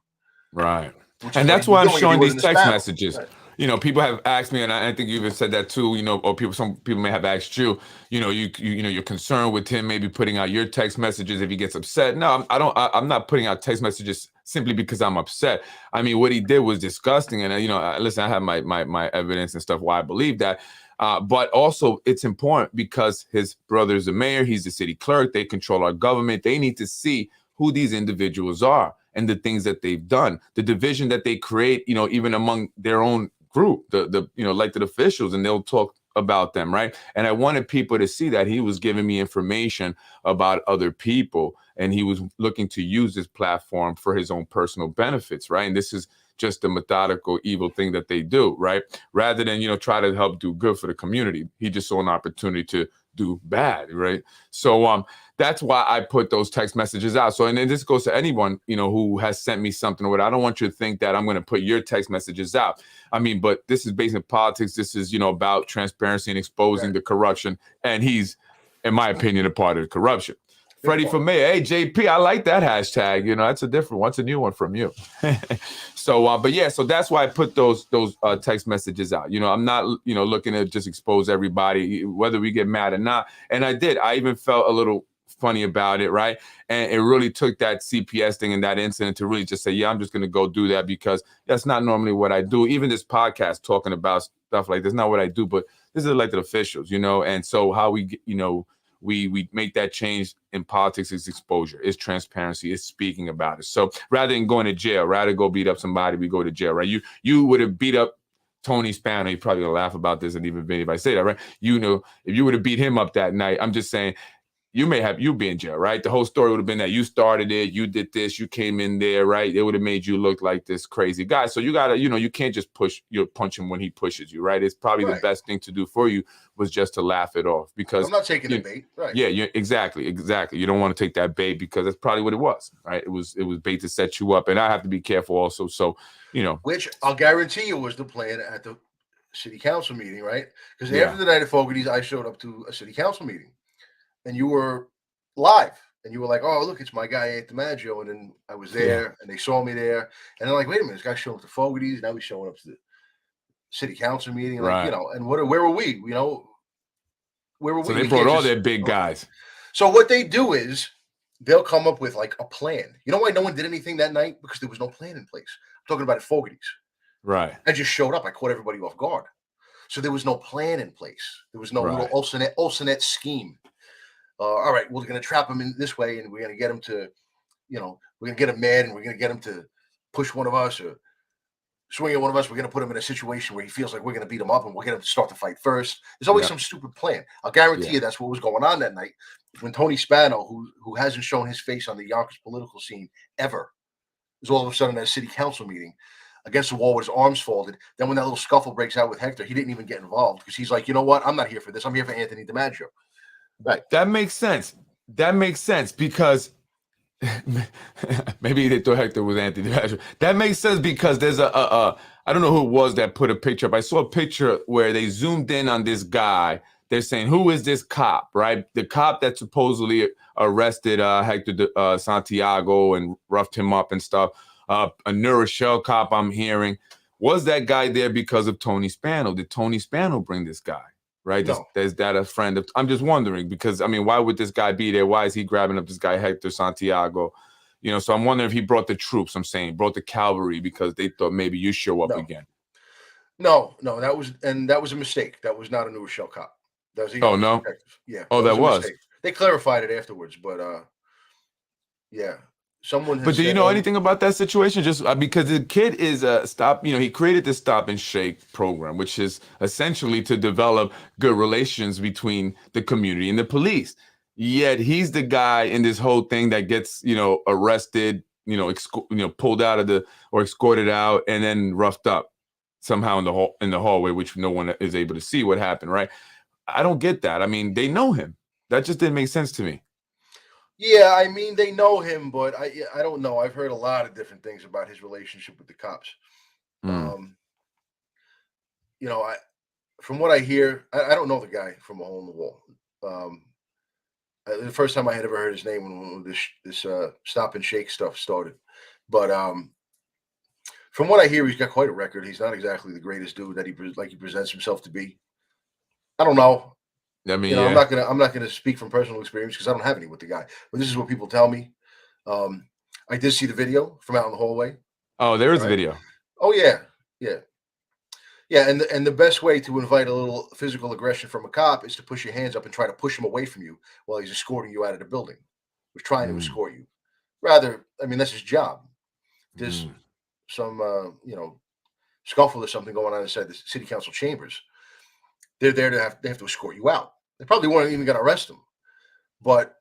Right. And that's why I'm showing these text messages. Right. You know, people have asked me, and I think you even said that too, you know, or some people may have asked you, you know, you're concerned with him maybe putting out your text messages if he gets upset. No, I'm not putting out text messages simply because I'm upset. I mean, what he did was disgusting. And, you know, listen, I have my evidence and stuff why I believe that. But also it's important because his brother's the mayor. He's the city clerk. They control our government. They need to see who these individuals are and the things that they've done, the division that they create, you know, even among their own group, the you know, elected officials, and they'll talk about them, right? And I wanted people to see that he was giving me information about other people, and he was looking to use this platform for his own personal benefits, right? And this is just a methodical, evil thing that they do, right? Rather than, you know, try to help do good for the community, he just saw an opportunity to do bad, right? So that's why I put those text messages out. So, and then this goes to anyone, you know, who has sent me something or whatever. I don't want you to think that I'm going to put your text messages out. I mean, but this is based in politics. This is, you know, about transparency and exposing the corruption. And he's, in my opinion, a part of the corruption. Freddie for mayor. Hey, JP, I like that hashtag. You know, that's a different one. It's a new one from you. So, but yeah, so that's why I put those text messages out. You know, I'm not, you know, looking to just expose everybody, whether we get mad or not. And I did. I even felt a little funny about it, right? And it really took that CPS thing and that incident to really just say, yeah, I'm just going to go do that because that's not normally what I do. Even this podcast talking about stuff like this, not what I do, but this is elected officials, you know, and so how we, you know, we make that change in politics is exposure, is transparency, is speaking about it. So rather than going to jail, rather go beat up somebody, we go to jail, right? You would have beat up Tony Spano. You're probably gonna laugh about this and even if I say that, right? You know, if you would have beat him up that night, I'm just saying, you be in jail, right? The whole story would have been that you started it, you did this, you came in there, right? It would have made you look like this crazy guy. So you gotta, you know, you can't just punch him when he pushes you, right? It's probably the best thing to do for you was just to laugh it off because I'm not taking the bait, right? Yeah, exactly. You don't want to take that bait because that's probably what it was, right? It was bait to set you up, and I have to be careful also. So, you know, which I'll guarantee you was the plan at the city council meeting, right? Because after the night of Fogarty's, I showed up to a city council meeting. And you were live, and you were like, "Oh, look, it's my guy DiMaggio." And then I was there, and they saw me there, and they're like, "Wait a minute, this guy's showing up to Fogarty's. Now he's showing up to the city council meeting, like you know." And where were we? You know, where were we? So they brought all their big guys. So what they do is they'll come up with like a plan. You know why no one did anything that night? Because there was no plan in place. I'm talking about at Fogarty's. Right. I just showed up. I caught everybody off guard. So there was no plan in place. There was no little Olsenet scheme. All right, we're going to trap him in this way, and we're going to get him to, you know, we're going to get him mad, and we're going to get him to push one of us or swing at one of us. We're going to put him in a situation where he feels like we're going to beat him up, and we're going to start the fight first. There's always some stupid plan. I'll guarantee you that's what was going on that night when Tony Spano, who hasn't shown his face on the Yonkers political scene ever, is all of a sudden at a city council meeting against the wall with his arms folded. Then when that little scuffle breaks out with Hector, he didn't even get involved because he's like, you know what? I'm not here for this. I'm here for Anthony DiMaggio. Right. That makes sense. That makes sense because maybe they thought Hector was Anthony DiMaggio. That makes sense because there's I don't know who it was that put a picture up. I saw a picture where they zoomed in on this guy. They're saying, who is this cop, right? The cop that supposedly arrested Hector Santiago and roughed him up and stuff. A New Rochelle cop I'm hearing. Was that guy there because of Tony Spano? Did Tony Spano bring this guy? Right? No. Is that a friend of? I'm just wondering because I mean, why would this guy be there? Why is he grabbing up this guy Hector Santiago? You know, so I'm wondering if he brought the troops. I'm saying brought the cavalry because they thought maybe you show up again. No, that was a mistake. That was not a New Rochelle cop. That was no. Detective. Yeah. Oh, that was. Mistake. They clarified it afterwards, but yeah. Someone. But do you know anything about that situation? Just because the kid is stop. You know, he created the Stop and Shake program, which is essentially to develop good relations between the community and the police. Yet he's the guy in this whole thing that gets, arrested, pulled out of or escorted out and then roughed up somehow in the hallway, which no one is able to see what happened, right? I don't get that. I mean, they know him. That just didn't make sense to me. Yeah, I mean, they know him, but I don't know. I've heard a lot of different things about his relationship with the cops. Mm. I from what I hear, I don't know the guy from a hole in the wall. The first time I had ever heard his name when this stop and shake stuff started, but from what I hear, he's got quite a record. He's not exactly the greatest dude that he presents himself to be. I don't know. I mean, I'm not gonna speak from personal experience because I don't have any with the guy. But this is what people tell me. I did see the video from out in the hallway. Oh, there is a Right? video. Oh yeah, yeah. Yeah, and the best way to invite a little physical aggression from a cop is to push your hands up and try to push him away from you while he's escorting you out of the building. He's trying to escort you. Rather, I mean, that's his job. There's some, scuffle or something going on inside the city council chambers. They're there they have to escort you out. They probably weren't even going to arrest him, but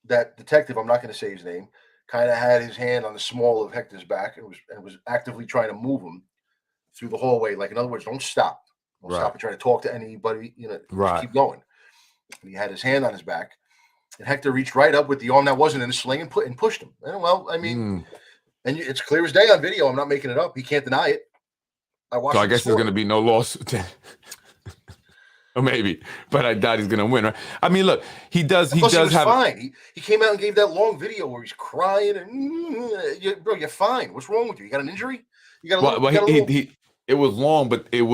that detective, I'm not going to say his name, kind of had his hand on the small of Hector's back and was actively trying to move him through the hallway. Like, in other words, don't stop. Don't stop and try to talk to anybody. Just keep going. And he had his hand on his back, and Hector reached right up with the arm that wasn't in a sling and pushed him. And, well, I mean, and it's clear as day on video. I'm not making it up. He can't deny it. I guess there's going to be no loss. Or maybe, but I doubt he's going to win. Right? I mean, look, he does have. Fine. He came out and gave that long video where he's crying and bro, you're fine. What's wrong with you? You got an injury? You got a little. It was long, but it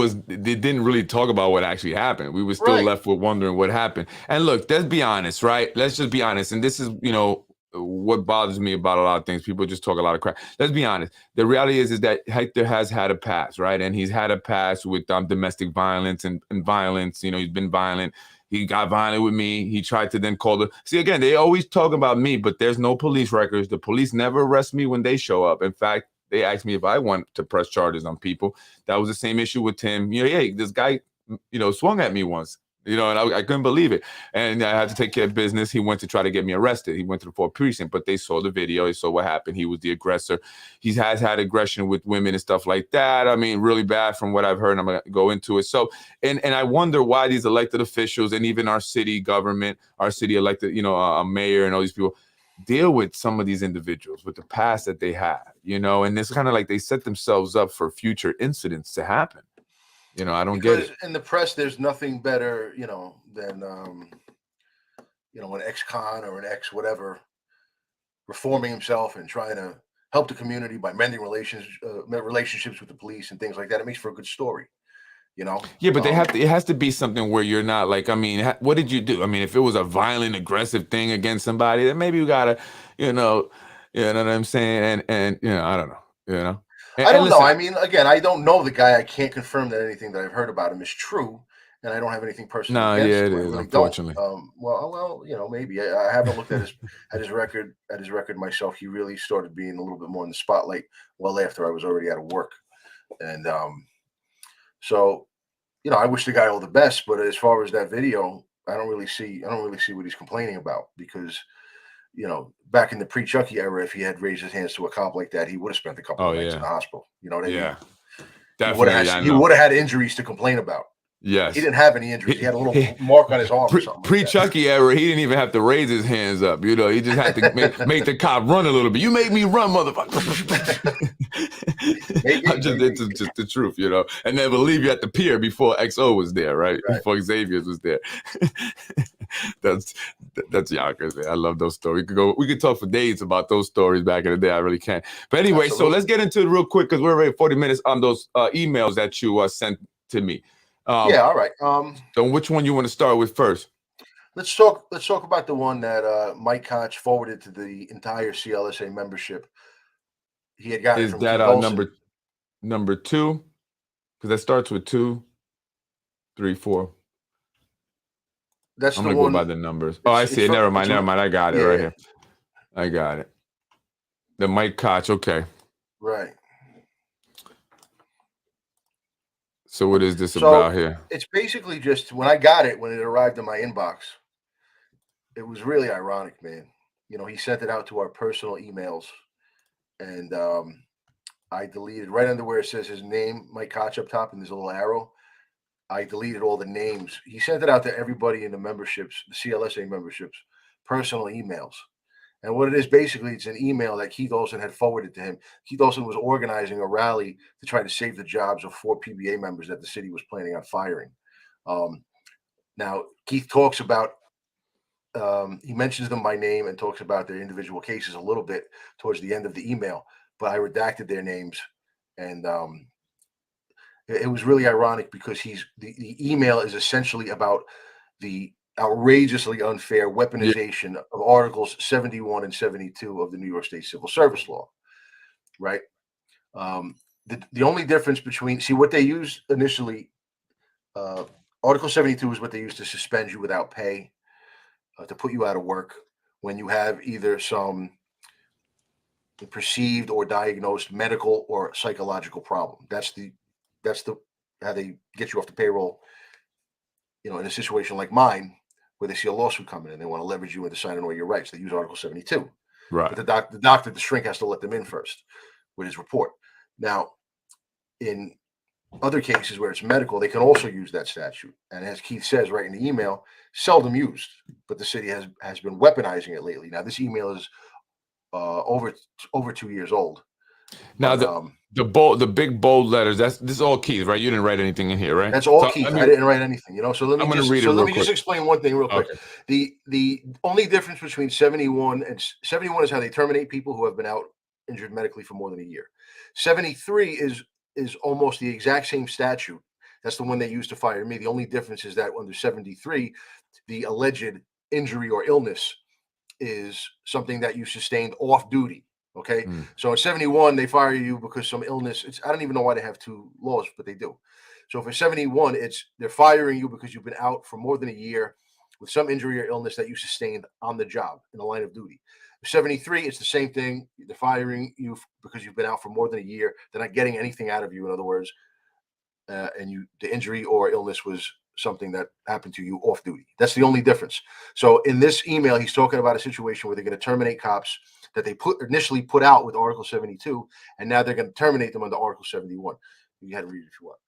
didn't really talk about what actually happened. We were still left with wondering what happened. And look, let's be honest, right? Let's just be honest. And this is, what bothers me about a lot of things. People just talk a lot of crap. Let's be honest. The reality is that Hector has had a past, right? And he's had a past with domestic violence and violence. He's been violent. He got violent with me. He tried to then call see, again, they always talk about me, but there's no police records. The police never arrest me when they show up. In fact, they asked me if I want to press charges on people. That was the same issue with Tim. Hey, this guy, swung at me once. And I couldn't believe it. And I had to take care of business. He went to try to get me arrested. He went to the 4th precinct, but they saw the video. They saw what happened. He was the aggressor. He has had aggression with women and stuff like that. I mean, really bad from what I've heard. I'm going to go into it. So, and I wonder why these elected officials and even our city government, our city elected, a mayor and all these people deal with some of these individuals with the past that they have, and it's kind of like they set themselves up for future incidents to happen. I don't get it. In the press, there's nothing better, than, an ex-con or an ex-whatever reforming himself and trying to help the community by mending relationships with the police and things like that. It makes for a good story, Yeah, but it has to be something where you're not like, I mean, what did you do? I mean, if it was a violent, aggressive thing against somebody, then maybe you gotta, you know what I'm saying? And I don't know, I don't know. I mean, again, I don't know the guy. I can't confirm that anything that I've heard about him is true, and I don't have anything personal. No, against yeah, him. it is, unfortunately. Well, maybe I haven't looked at his record myself. He really started being a little bit more in the spotlight well after I was already out of work, and so I wish the guy all the best. But as far as that video, I don't really see what he's complaining about because. Back in the pre-Chucky era, if he had raised his hands to a cop like that, he would have spent a couple of nights in the hospital. You know what I mean? Yeah, definitely. He would have had injuries to complain about. Yes. He didn't have any injuries. He had a little mark on his arm or something. Pre-Chucky era, he didn't even have to raise his hands up. He just had to make the cop run a little bit. You made me run, motherfucker. It's just the truth, And then believe you at the pier before XO was there, right? Before Xavier's was there. That's Yonkers, man. I love those stories. We could talk for days about those stories back in the day. I really can. But anyway, Absolutely. So let's get into it real quick because we're already at 40 minutes on those emails that you sent to me. All right. So which one you want to start with first? Let's talk about the one that Mike Koch forwarded to the entire CLSA membership. He had gotten. Is that number 2? Because that starts with 2, 3, 4. I'm gonna go by the numbers. Oh, I see it. Never mind. I got it right here. I got it. The Mike Koch. Okay. Right. So what is this about here? It's basically just when it arrived in my inbox, it was really ironic, man. You know, he sent it out to our personal emails, and I deleted right under where it says his name, Mike Koch up top, and there's a little arrow. I deleted all the names. He sent it out to everybody in the memberships, the CLSA memberships, personal emails. And what it is basically, it's an email that Keith Olson had forwarded to him. Keith Olson was organizing a rally to try to save the jobs of 4 PBA members that the city was planning on firing. Now, Keith talks about, he mentions them by name and talks about their individual cases a little bit towards the end of the email, but I redacted their names. And it was really ironic because the email is essentially about the outrageously unfair weaponization of Articles 71 and 72 of the New York State Civil Service Law, right? The only difference between, see, what they used initially, Article 72 is what they used to suspend you without pay, to put you out of work when you have either some perceived or diagnosed medical or psychological problem. That's how they get you off the payroll. You know, in a situation like mine, where they see a lawsuit coming and they want to leverage you into signing all your rights, they use Article 72. Right. But the shrink has to let them in first with his report. Now, in other cases where it's medical, they can also use that statute. And as Keith says right in the email, seldom used, but the city has been weaponizing it lately. Now, this email is over 2 years old. Now, the big bold letters, this is all Keith, right? You didn't write anything in here, right? That's all Keith. I didn't write anything, you know. So let me just explain one thing real quick. Okay. The only difference between 71 and 71 is how they terminate people who have been out injured medically for more than a year. 73 is almost the exact same statute. That's the one they used to fire me. The only difference is that under 73, the alleged injury or illness is something that you sustained off duty. Okay. So in 71, they fire you because some illness. I don't even know why they have 2 laws, but they do. So for 71, they're firing you because you've been out for more than a year with some injury or illness that you sustained on the job in the line of duty. 73, it's the same thing. They're firing you because you've been out for more than a year. They're not getting anything out of you, in other words. And the injury or illness was something that happened to you off duty. That's the only difference. So in this email, he's talking about a situation where they're going to terminate cops that they initially put out with Article 72, and now they're going to terminate them under Article 71. You had to read it if you want.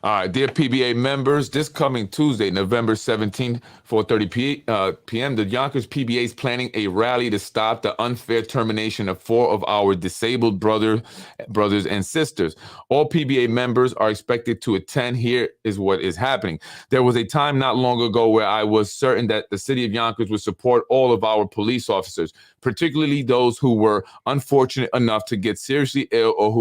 All right, dear PBA members, this coming Tuesday, November 17th, 4:30 p.m., the Yonkers PBA is planning a rally to stop the unfair termination of 4 of our disabled brothers and sisters. All PBA members are expected to attend. Here is what is happening. There was a time not long ago where I was certain that the city of Yonkers would support all of our police officers, particularly those who were unfortunate enough to get seriously ill or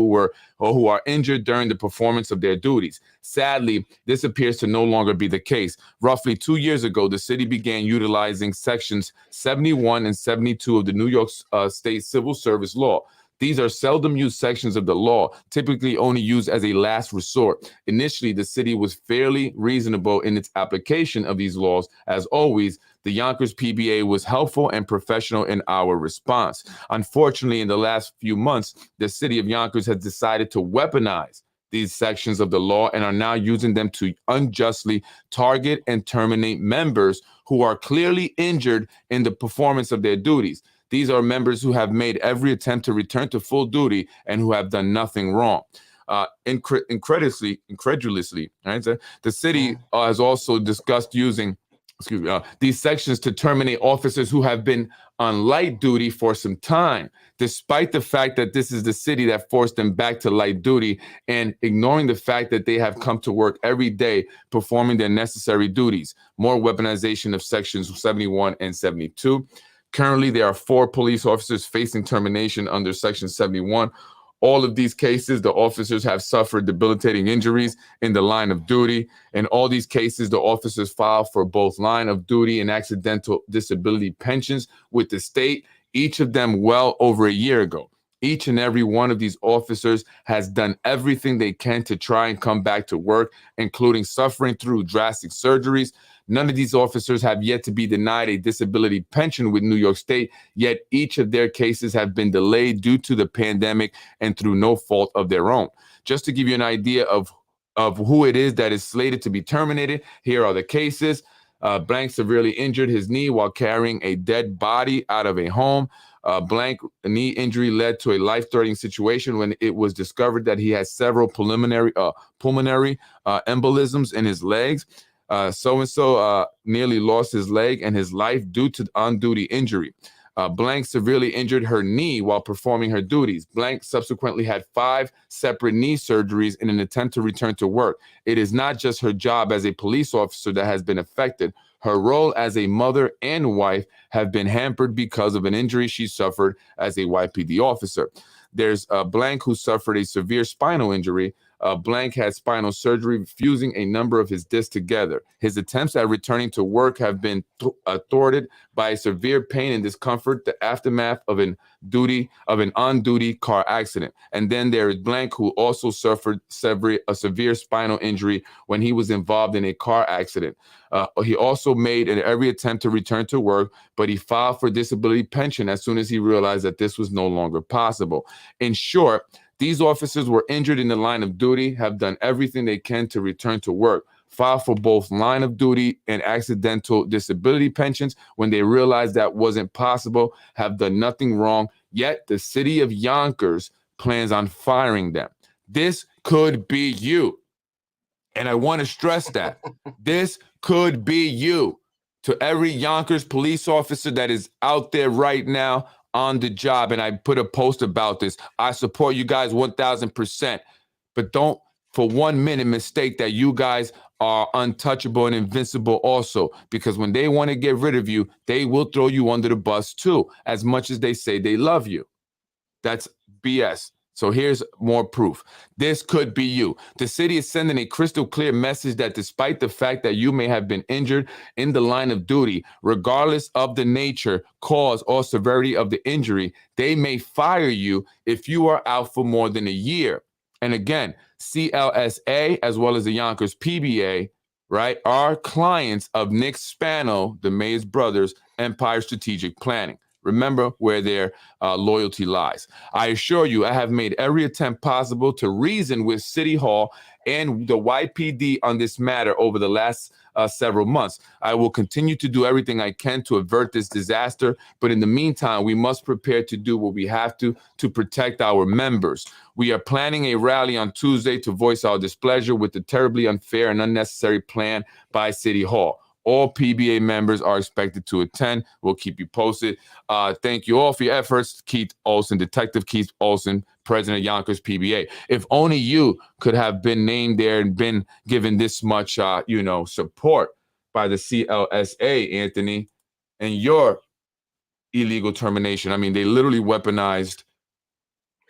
who are injured during the performance of their duties. Sadly, this appears to no longer be the case. Roughly 2 years ago, the city began utilizing sections 71 and 72 of the New York State Civil Service Law. These are seldom used sections of the law, typically only used as a last resort. Initially, the city was fairly reasonable in its application of these laws. As always, the Yonkers PBA was helpful and professional in our response. Unfortunately, in the last few months, the city of Yonkers has decided to weaponize these sections of the law and are now using them to unjustly target and terminate members who are clearly injured in the performance of their duties. These are members who have made every attempt to return to full duty and who have done nothing wrong. Incredulously, right? So the city has also discussed using these sections to terminate officers who have been on light duty for some time, despite the fact that this is the city that forced them back to light duty, and ignoring the fact that they have come to work every day performing their necessary duties. More weaponization of sections 71 and 72. Currently, there are 4 police officers facing termination under Section 71. All of these cases, the officers have suffered debilitating injuries in the line of duty. In all these cases, the officers filed for both line of duty and accidental disability pensions with the state, each of them well over a year ago. Each and every one of these officers has done everything they can to try and come back to work, including suffering through drastic surgeries. None of these officers have yet to be denied a disability pension with New York State, yet each of their cases have been delayed due to the pandemic and through no fault of their own. Just to give you an idea of who it is that is slated to be terminated, here are the cases. 71 Blank severely injured his knee while carrying a dead body out of a home. Blank knee injury led to a life-threatening situation when it was discovered that he had several pulmonary embolisms in his legs. So-and-so nearly lost his leg and his life due to on-duty injury. Blank severely injured her knee while performing her duties. Blank subsequently had 5 separate knee surgeries in an attempt to return to work. It is not just her job as a police officer that has been affected. Her role as a mother and wife have been hampered because of an injury she suffered as a YPD officer. There's Blank, who suffered a severe spinal injury. Blank had spinal surgery, fusing a number of his discs together. His attempts at returning to work have been thwarted by severe pain and discomfort, the aftermath of an on-duty car accident. And then there is Blank, who also suffered a severe spinal injury when he was involved in a car accident. He also made every attempt to return to work, but he filed for disability pension as soon as he realized that this was no longer possible. In short, these officers were injured in the line of duty, have done everything they can to return to work, filed for both line of duty and accidental disability pensions when they realized that wasn't possible, have done nothing wrong, yet the city of Yonkers plans on firing them. This could be you. And I want to stress that. This could be you. To every Yonkers police officer that is out there right now on the job, and I put a post about this. I support you guys 1,000%, but don't for 1 minute mistake that you guys are untouchable and invincible also, because when they want to get rid of you, they will throw you under the bus too, as much as they say they love you. That's BS. So here's more proof. This could be you. The city is sending a crystal clear message that despite the fact that you may have been injured in the line of duty, regardless of the nature, cause, or severity of the injury, they may fire you if you are out for more than a year. And again, CLSA, as well as the Yonkers PBA, right, are clients of Nick Spano, the Mays brothers, Empire Strategic Planning. Remember where their loyalty lies. I assure you, I have made every attempt possible to reason with City Hall and the YPD on this matter over the last several months. I will continue to do everything I can to avert this disaster, but in the meantime, we must prepare to do what we have to protect our members. We are planning a rally on Tuesday to voice our displeasure with the terribly unfair and unnecessary plan by City Hall. All PBA members are expected to attend. We'll keep you posted. Thank you all for your efforts. Keith Olson, Detective Keith Olson, President of Yonkers PBA. If only you could have been named there and been given this much, support by the CLSA, Anthony, and your illegal termination. I mean, they literally weaponized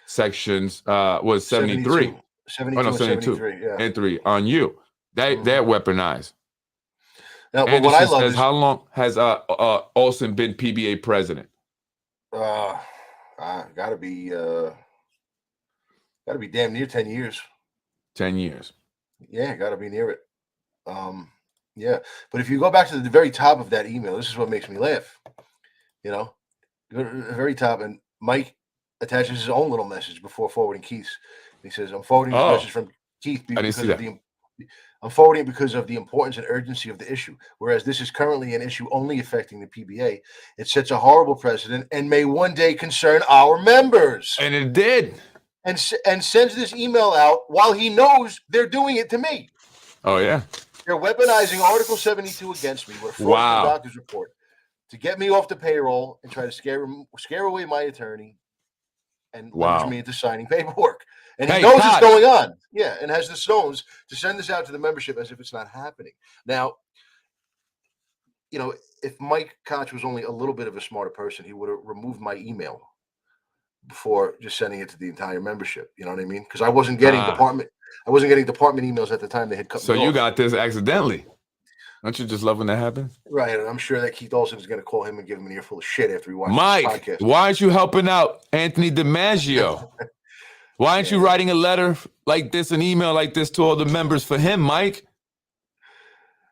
sections, was 73. 72, yeah. And 3 on you. They're weaponized. Now, but what I love is, how long has Olson been PBA president? gotta be damn near 10 years. 10 years. Yeah, gotta be near it. Yeah. But if you go back to the very top of that email, this is what makes me laugh. The very top, and Mike attaches his own little message before forwarding Keith's. He says, "I'm forwarding this message from Keith I'm forwarding it because of the importance and urgency of the issue. Whereas this is currently an issue only affecting the PBA, it sets a horrible precedent and may one day concern our members." And it did. And sends this email out while he knows they're doing it to me. Oh, yeah. They're weaponizing Article 72 against me with a fraudulent doctor's report to get me off the payroll and try to scare away my attorney and leverage me into signing paperwork. And he knows it's going on. Yeah, and has the stones to send this out to the membership as if it's not happening. Now, if Mike Koch was only a little bit of a smarter person, he would have removed my email before just sending it to the entire membership. You know what I mean? Because I wasn't getting department emails at the time. They had cut me off. You got this accidentally. Don't you just love when that happens? Right, and I'm sure that Keith Olson is going to call him and give him an earful of shit after he watches Mike, this podcast. Why aren't you helping out Anthony DiMaggio? Why aren't you writing a letter like this, an email like this to all the members for him, Mike?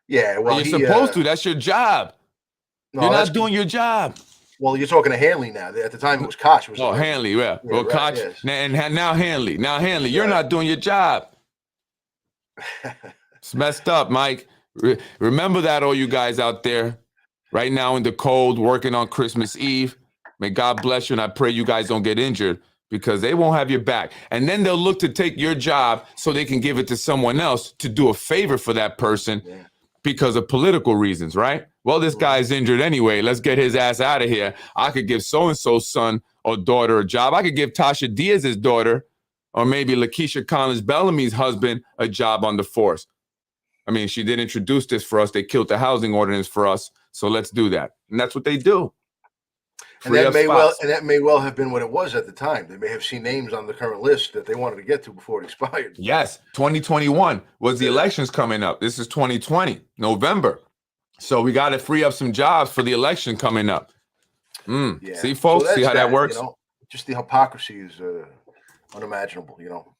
Yeah, well, you're supposed to. That's your job. No, you're not doing your job. Well, you're talking to Hanley now. At the time, it was Koch. Hanley, yeah. Well, right, Koch, yes. And now Hanley. Now, Hanley, you're not doing your job. It's messed up, Mike. Remember that, all you guys out there, right now in the cold, working on Christmas Eve. May God bless you, and I pray you guys don't get injured, because they won't have your back. And then they'll look to take your job so they can give it to someone else to do a favor for that person because of political reasons, right? Well, this guy's injured anyway. Let's get his ass out of here. I could give so-and-so's son or daughter a job. I could give Tasha Diaz's daughter, or maybe Lakeisha Collins Bellamy's husband, a job on the force. I mean, she did introduce this for us. They killed the housing ordinance for us. So let's do that. And that's what they do. And that may well have been what it was at the time. They may have seen names on the current list that they wanted to get to before it expired. Yes, 2021 was the elections coming up. This is 2020, November. So we got to free up some jobs for the election coming up. Yeah. See, folks, so see how that works? You know, just the hypocrisy is unimaginable, you know.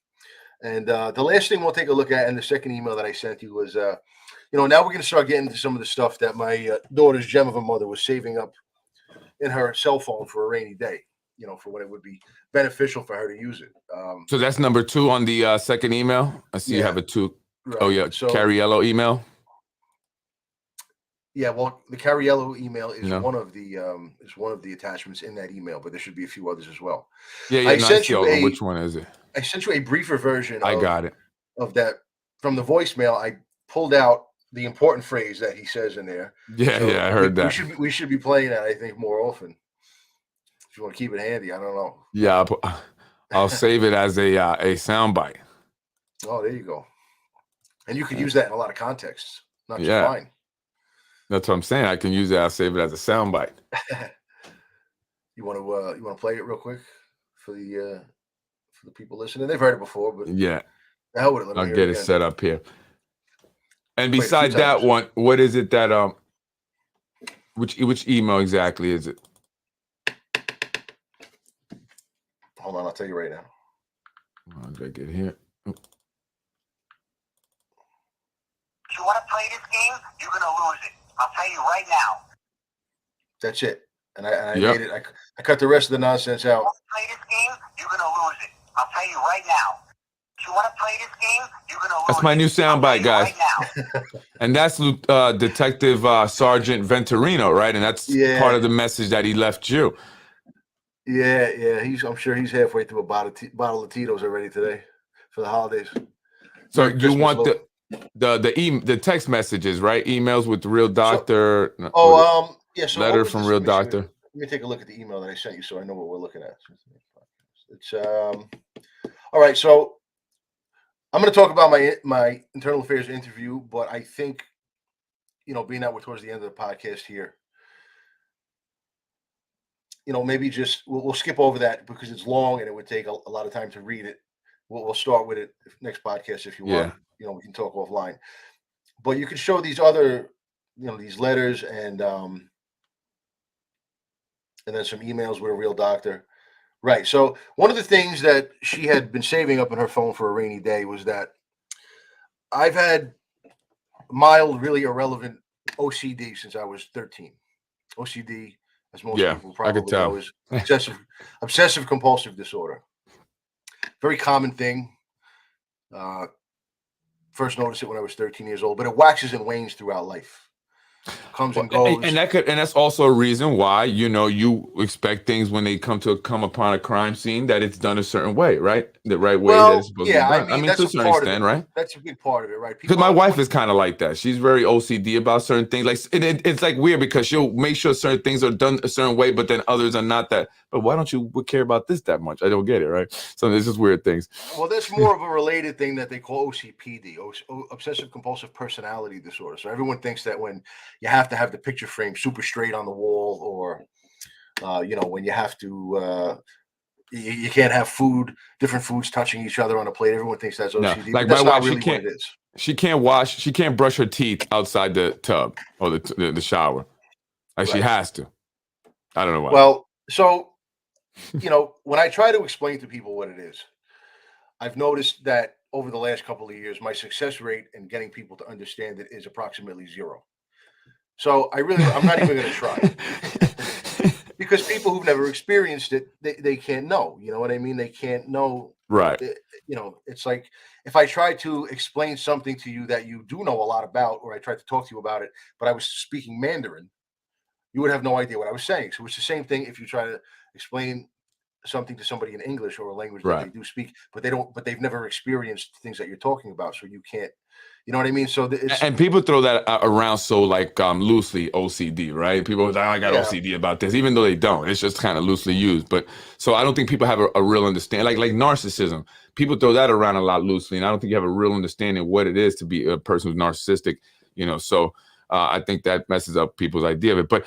And the last thing we'll take a look at in the second email that I sent you was, you know, now we're going to start getting into some of the stuff that my daughter's gem of a mother was saving up in her cell phone for a rainy day, you know, for when it would be beneficial for her to use it. So that's number 2 on the second email. I see you have a 2. Right. Oh yeah, so, Cariello email. Yeah, well, the Cariello email is one of the attachments in that email, but there should be a few others as well. Yeah, I sent you which one is it? I sent you a briefer version. I got it of that from the voicemail. I pulled out the important phrase that he says in there. Yeah, so I heard that. We should be playing that, I think, more often. If you want to keep it handy, I don't know. Yeah, I'll save it as a soundbite. Oh, there you go. And you can use that in a lot of contexts, not just mine. That's what I'm saying. I can use it. I'll save it as a soundbite. You want to play it real quick for the people listening? They've heard it before, but yeah, the hell with it. I'll get it set up here. And besides that one, what is it that which email exactly is it? Hold on, I'll tell you right now. I'll get it here. You want to play this game? You're gonna lose it. I'll tell you right now. That's it. And I made it. I cut the rest of the nonsense out. You want to play this game? You're gonna lose it. I'll tell you right now. If you want to play this game, you're gonna lose it. That's my new soundbite, guys. Right and that's Detective Sergeant Venturino, right? And that's part of the message that he left you. Yeah. I'm sure he's halfway through a bottle of Tito's already today for the holidays. So you want the text messages, right? Emails with the real doctor. So, So letter from real doctor. Let me take a look at the email that I sent you, so I know what we're looking at. It's all right. So I'm going to talk about my internal affairs interview, but I think, you know, being that we're towards the end of the podcast here, you know, maybe just we'll skip over that because it's long and it would take a lot of time to read it. We'll start with it next podcast if you want. You know, we can talk offline. But you can show these other, you know, these letters and then some emails with a real doctor. Right. So one of the things that she had been saving up in her phone for a rainy day was that I've had mild, really irrelevant OCD since I was 13. OCD, as most people probably know, is obsessive compulsive disorder. Very common thing. First noticed it when I was 13 years old, but it waxes and wanes throughout life. Comes and goes. And that's also a reason why, you know, you expect things when they come upon a crime scene that it's done a certain way, right? The right way that it's supposed to be done. I mean to a certain extent, right? That's a big part of it, right? Because my wife is kind of like that. She's very OCD about certain things. Like it's like weird because she'll make sure certain things are done a certain way, but then others are not that. But why don't you care about this that much? I don't get it, right? So there's just weird things. Well, that's more of a related thing that they call OCPD, obsessive compulsive personality disorder. So everyone thinks that when you have to have the picture frame super straight on the wall, or you know, when you have to you can't have different foods touching each other on a plate. Everyone thinks that's OCD. No, like my wife, she can't brush her teeth outside the tub or the shower. Like she has to. I don't know why. Well, so you know, when I try to explain to people what it is, I've noticed that over the last couple of years, my success rate in getting people to understand it is approximately 0. So I'm not even going to try because people who've never experienced it, they can't know. You know what I mean? They can't know. Right. You know, it's like if I try to explain something to you that you do know a lot about, or I tried to talk to you about it, but I was speaking Mandarin, you would have no idea what I was saying. So it's the same thing if you try to explain something to somebody in English or a language that Right. they do speak, but they've never experienced things that you're talking about. So you can't, you know what I mean? So it's, And people throw that around so like loosely, OCD, right? People are like, I got yeah, OCD about this, even though they don't. It's just kind of loosely used. But so I don't think people have a real understanding. Like narcissism, people throw that around a lot loosely, and I don't think you have a real understanding of what it is to be a person who's narcissistic. You know, so I think that messes up people's idea of it. But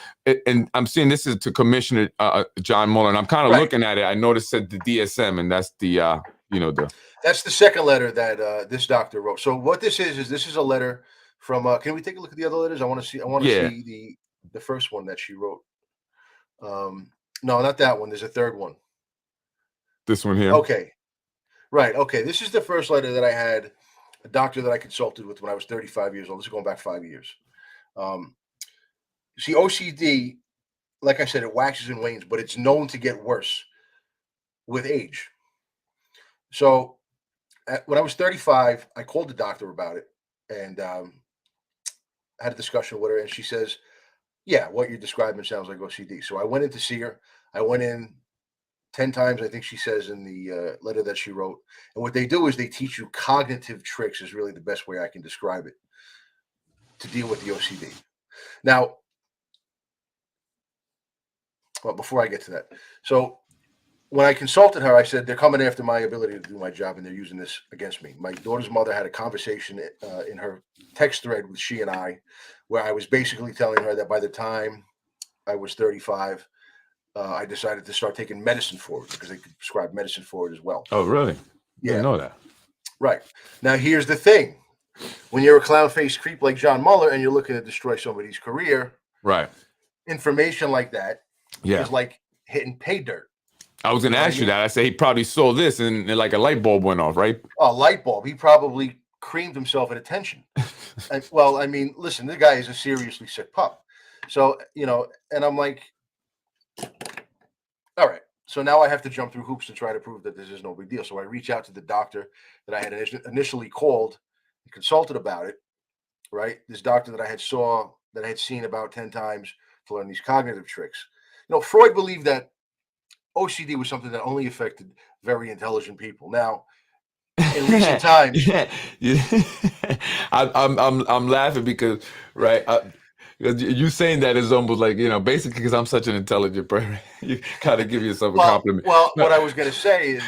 and I'm seeing this is to Commissioner John Mueller, and I'm kind of right. looking at it. I noticed that the DSM, and that's the you know the. That's the second letter that this doctor wrote. So what this is a letter from. Can we take a look at the other letters? I want to see. I want to Yeah, see the first one that she wrote. No, not that one. There's a third one. this one here. Okay, right. Okay, this is the first letter that I had a doctor that I consulted with when I was 35 years old. This is going back 5 years. See, OCD, like I said, it waxes and wanes, but it's known to get worse with age. So when I was 35, I called the doctor about it and had a discussion with her, and she says, "Yeah, what you're describing sounds like OCD." So I went in to see her. I went in 10 times, I think she says in the letter that she wrote. And what they do is they teach you cognitive tricks, is really the best way I can describe it, to deal with the OCD. Now, well, before I get to that, so when I consulted her, I said, they're coming after my ability to do my job and they're using this against me. My daughter's mother had a conversation in her text thread with she and I, where I was basically telling her that by the time I was 35, I decided to start taking medicine for it because they could prescribe medicine for it as well. Oh, really? Yeah. Didn't know that. Right. Now, here's the thing. When you're a clown-faced creep like John Mueller and you're looking to destroy somebody's career, Right. information like that Yeah. is like hitting pay dirt. I was going to ask you that. I say he probably saw this and like a light bulb went off, right? A light bulb. He probably creamed himself at attention. Well, I mean, listen, the guy is a seriously sick pup. So, you know, and I'm like, all right. So now I have to jump through hoops to try to prove that this is no big deal. So I reach out to the doctor that I had initially called and consulted about it, right? This doctor that I had seen about 10 times to learn these cognitive tricks. You know, Freud believed that OCD was something that only affected very intelligent people. Now, in recent times, Yeah. I'm laughing because right. You saying that is almost like, you know, basically because I'm such an intelligent person, you kind of give yourself a compliment. Well, what I was going to say is,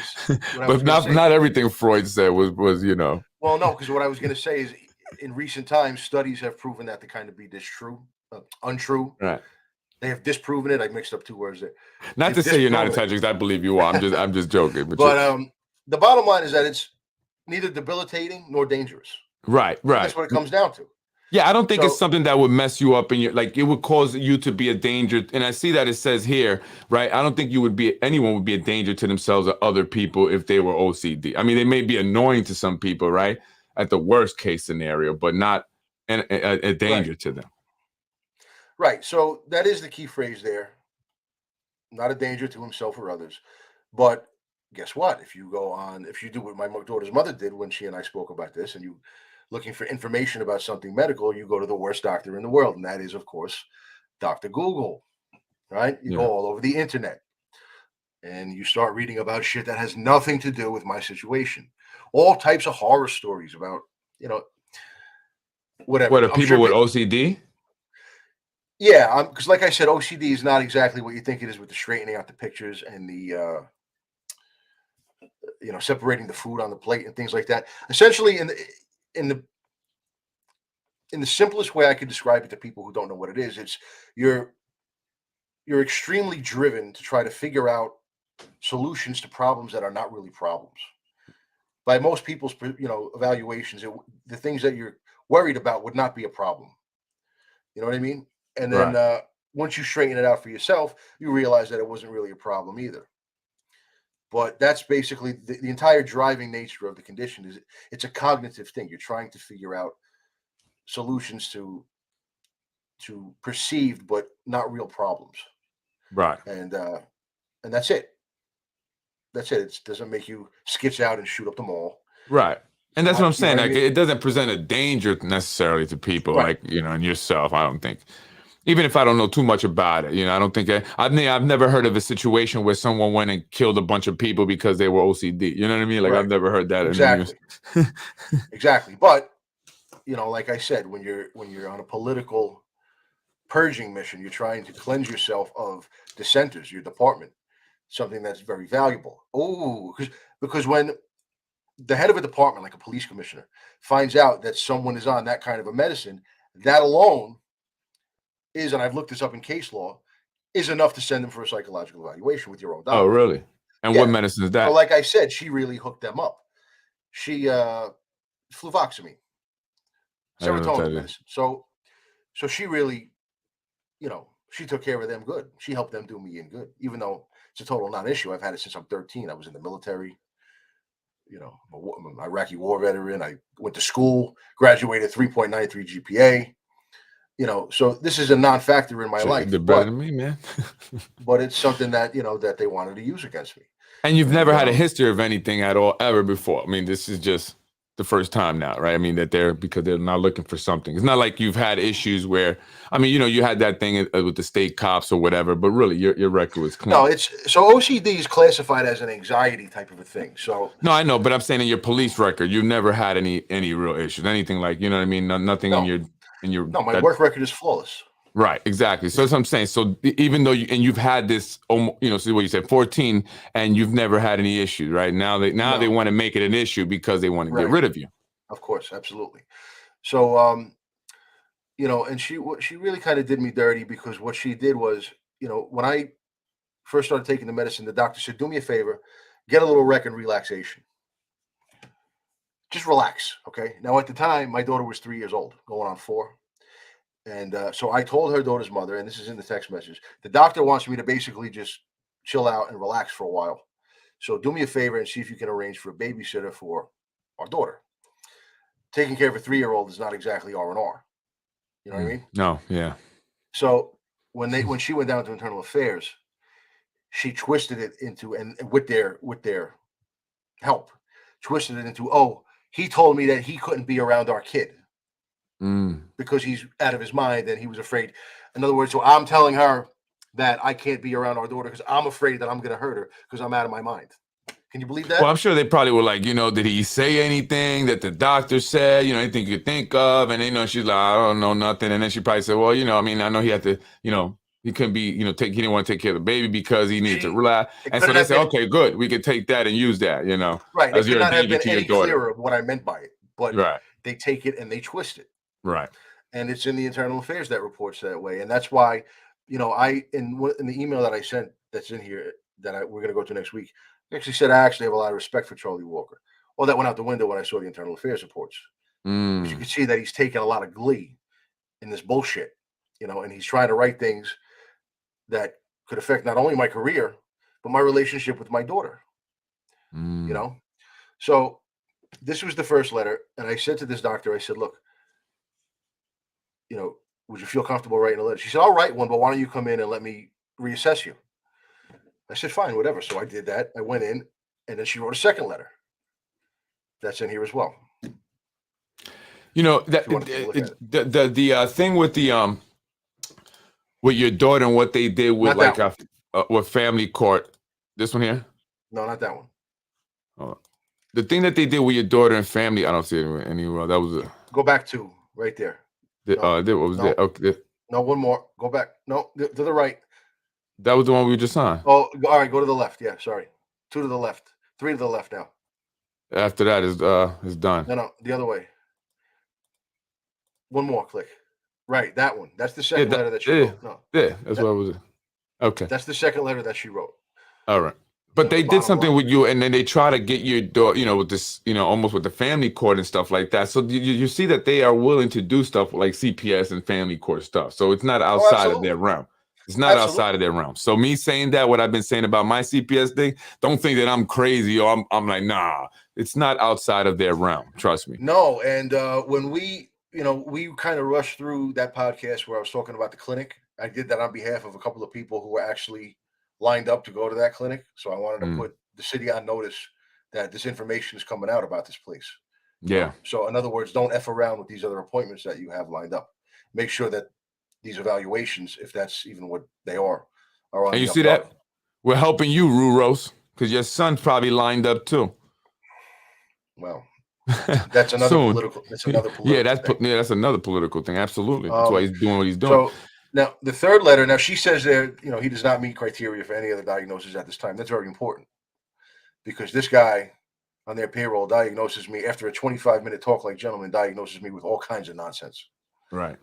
but not everything Freud said was you know. Well, no, because what I was going to say is, in recent times, studies have proven that to kind of be untrue. Right. They have disproven it. I mixed up two words there. Not to say you're not intelligent, because I believe you are. I'm just joking. But the bottom line is that it's neither debilitating nor dangerous. Right. That's what it comes down to. Yeah, I don't think it's something that would mess you up in your, like, it would cause you to be a danger. And I see that it says here, right? I don't think anyone would be a danger to themselves or other people if they were OCD. I mean, they may be annoying to some people, right? At the worst case scenario, but not a danger to them. Right. So that is the key phrase there. Not a danger to himself or others. But guess what? If you do what my daughter's mother did when she and I spoke about this, and you looking for information about something medical, you go to the worst doctor in the world, and that is, of course, Dr. Google, right? You go all over the internet, and you start reading about shit that has nothing to do with my situation. All types of horror stories about, you know, whatever. What are people with OCD? Yeah, because like I said, OCD is not exactly what you think it is, with the straightening out the pictures and the separating the food on the plate and things like that. Essentially, in the simplest way I could describe it to people who don't know what it is, it's you're extremely driven to try to figure out solutions to problems that are not really problems. By most people's evaluations, the things that you're worried about would not be a problem. You know what I mean? And then once you straighten it out for yourself, you realize that it wasn't really a problem either. But that's basically the entire driving nature of the condition. Is it's a cognitive thing. You're trying to figure out solutions to perceived but not real problems. Right. And that's it. That's it. It doesn't make you skits out and shoot up the mall. Right. And that's what I'm You know saying. what I Like, mean? it doesn't present a danger necessarily to people, Right. like, and yourself. I don't think, even if I don't know too much about it, I don't think I've never heard of a situation where someone went and killed a bunch of people because they were OCD. You know what I mean? Like, I've Right. never heard that Exactly. in the news. Exactly. But like I said, when you're on a political purging mission, you're trying to cleanse yourself of dissenters, your department, something that's very valuable. Oh, because when the head of a department, like a police commissioner, finds out that someone is on that kind of a medicine, that alone is, and I've looked this up in case law, is enough to send them for a psychological evaluation with your own Oh, doctor. really? And what Yeah. medicine is So, that? like I said, she really hooked them up. She fluvoxamine, I don't know what serotonin that is. medicine. So she really, she took care of them good. She helped them do me in good, even though it's a total non-issue. I've had it since I'm 13. I was in the military. I'm an Iraqi war veteran. I went to school, graduated 3.93 GPA. So this is a non-factor in my Shit, you life, did better but than me, man. it's something that that they wanted to use against me. And you've never had a um, history of anything at all ever before. I mean, this is just the first time now, right? I mean, because they're not looking for something. It's not like you've had issues where, I mean, you had that thing with the state cops or whatever, but really your record was clean. No, so OCD is classified as an anxiety type of a thing. So no, I know, but I'm saying in your police record, you've never had any real issues, anything like, you know what I mean? Nothing No. in your no, my work record is flawless. Right, exactly. So that's what I'm saying. So even though you've had this, see what you said, 14, and you've never had any issues, right? Now they want to make it an issue because they want to get rid of you. Of course, absolutely. So and she really kind of did me dirty, because what she did was, when I first started taking the medicine, the doctor said, "Do me a favor, get a little rec and relaxation. Just relax, okay?" Now, at the time, my daughter was 3 years old, going on 4. And so I told her daughter's mother, and this is in the text message, the doctor wants me to basically just chill out and relax for a while. So do me a favor and see if you can arrange for a babysitter for our daughter. Taking care of a 3-year-old is not exactly R&R. You know what I mean? No, yeah. So when she went down to internal affairs, she twisted it into, and with their help, twisted it into, oh, he told me that he couldn't be around our kid because he's out of his mind and he was afraid. In other words, so I'm telling her that I can't be around our daughter because I'm afraid that I'm going to hurt her because I'm out of my mind. Can you believe that? Well, I'm sure they probably were like, did he say anything that the doctor said, anything you could think of? And, she's like, I don't know nothing. And then she probably said, well, I mean, I know he had to, he couldn't be, he didn't want to take care of the baby because he needed to relax. And so they said, okay, good. We could take that and use that, Right. as It could your not have baby been to your any daughter. clearer of what I meant by it. But Right. they take it and they twist it. Right. And it's in the internal affairs that reports that way. And that's why, I in the email that I sent that's in here that we're going to go to next week, I actually said I actually have a lot of respect for Charlie Walker. Well, that went out the window when I saw the internal affairs reports. Because you can see that he's taking a lot of glee in this bullshit, and he's trying to write things that could affect not only my career, but my relationship with my daughter. So this was the first letter. And I said to this doctor, I said, look, would you feel comfortable writing a letter? She said, I'll write one, but why don't you come in and let me reassess you? I said, fine, whatever. So I did that. I went in, and then she wrote a second letter. That's in here as well. The thing with with your daughter and what they did with with family court. This one here? No, not that one. Oh. The thing that they did with your daughter and family, I don't see it anywhere. That was go back to right there. What was that? Okay. No, one more. Go back. No, to the right. That was the one we just signed. Oh, all right. Go to the left. Yeah, sorry. 2 to the left. 3 to the left now. After that is done. No, the other way. One more click. Right, that one. That's the second letter that she wrote. No. Yeah, that's what I was. Okay. That's the second letter that she wrote. All right. But they did something with you, and then they try to get your daughter, with this, almost with the family court and stuff like that. So you see that they are willing to do stuff like CPS and family court stuff. So it's not outside of their realm. It's not outside of their realm. So me saying that, what I've been saying about my CPS thing, don't think that I'm crazy or I'm like, nah, it's not outside of their realm. Trust me. No, and when we kind of rushed through that podcast where I was talking about the clinic I did that on behalf of a couple of people who were actually lined up to go to that clinic. So I wanted to put the city on notice that this information is coming out about this place. Yeah. So in other words, don't F around with these other appointments that you have lined up. Make sure that these evaluations, if that's even what they are on. And you see that? We're helping you, Ruros, because your son's probably lined up too. Well, that's another political. That's another political. That's another political thing. Absolutely, that's why he's doing what he's doing. So now the third letter. Now she says there, he does not meet criteria for any other diagnosis at this time. That's very important because this guy on their payroll diagnoses me after a 25-minute talk like gentleman diagnoses me with all kinds of nonsense. Right.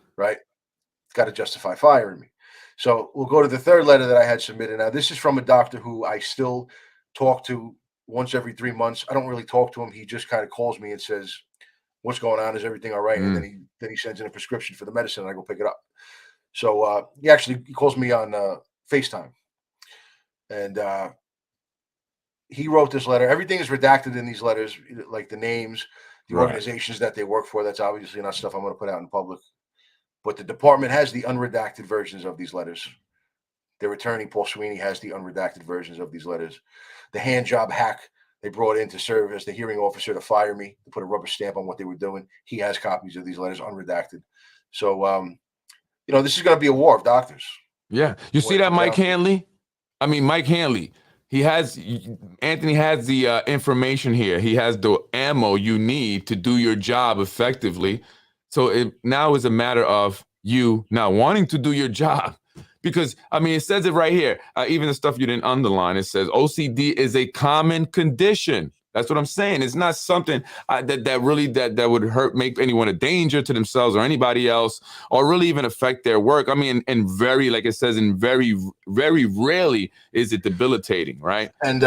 Got to justify firing me. So we'll go to the third letter that I had submitted. Now this is from a doctor who I still talk to once every 3 months. I don't really talk to him. He just kind of calls me and says, "What's going on? Is everything all right?" And then he sends in a prescription for the medicine, and I go pick it up. So he calls me on FaceTime, and he wrote this letter. Everything is redacted in these letters, like the names, the organizations that they work for. That's obviously not stuff I'm going to put out in public. But the department has the unredacted versions of these letters. Their attorney, Paul Sweeney, has the unredacted versions of these letters. The hand job hack they brought in to serve as the hearing officer to fire me, to put a rubber stamp on what they were doing. He has copies of these letters unredacted. So, this is going to be a war of doctors. Yeah. You see that, Mike Hanley? I mean, Mike Hanley, Anthony has the information here. He has the ammo you need to do your job effectively. So it now is a matter of you not wanting to do your job. Because, it says it right here. Even the stuff you didn't underline, it says OCD is a common condition. That's what I'm saying. It's not something that would make anyone a danger to themselves or anybody else, or really even affect their work. And very, like it says, and very, very rarely is it debilitating, right? And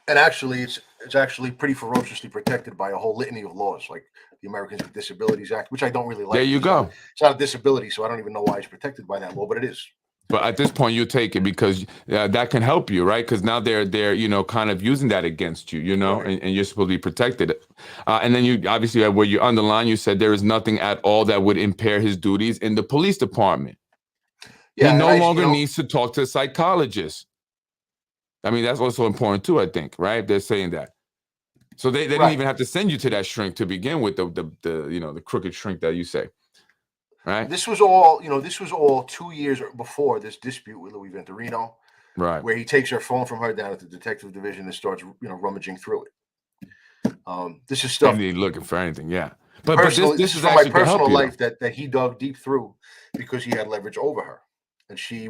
actually, it's actually pretty ferociously protected by a whole litany of laws, like the Americans with Disabilities Act, which I don't really like. There you go. It's not a disability, so I don't even know why it's protected by that law, but it is. But at this point, you take it because that can help you, right? Because now they're kind of using that against you, Right. and you're supposed to be protected. And then you obviously, where you underline, you said there is nothing at all that would impair his duties in the police department. Yeah, he no longer needs to talk to a psychologist. That's also important too, I think, right? They're saying that. So they didn't even have to send you to that shrink to begin with, the crooked shrink that you say. Right. This was all 2 years before this dispute with Louis Venturino, right? Where he takes her phone from her down at the detective division and starts, rummaging through it. This is stuff. Maybe looking for anything, yeah. But this is from my personal life that he dug deep through because he had leverage over her, and she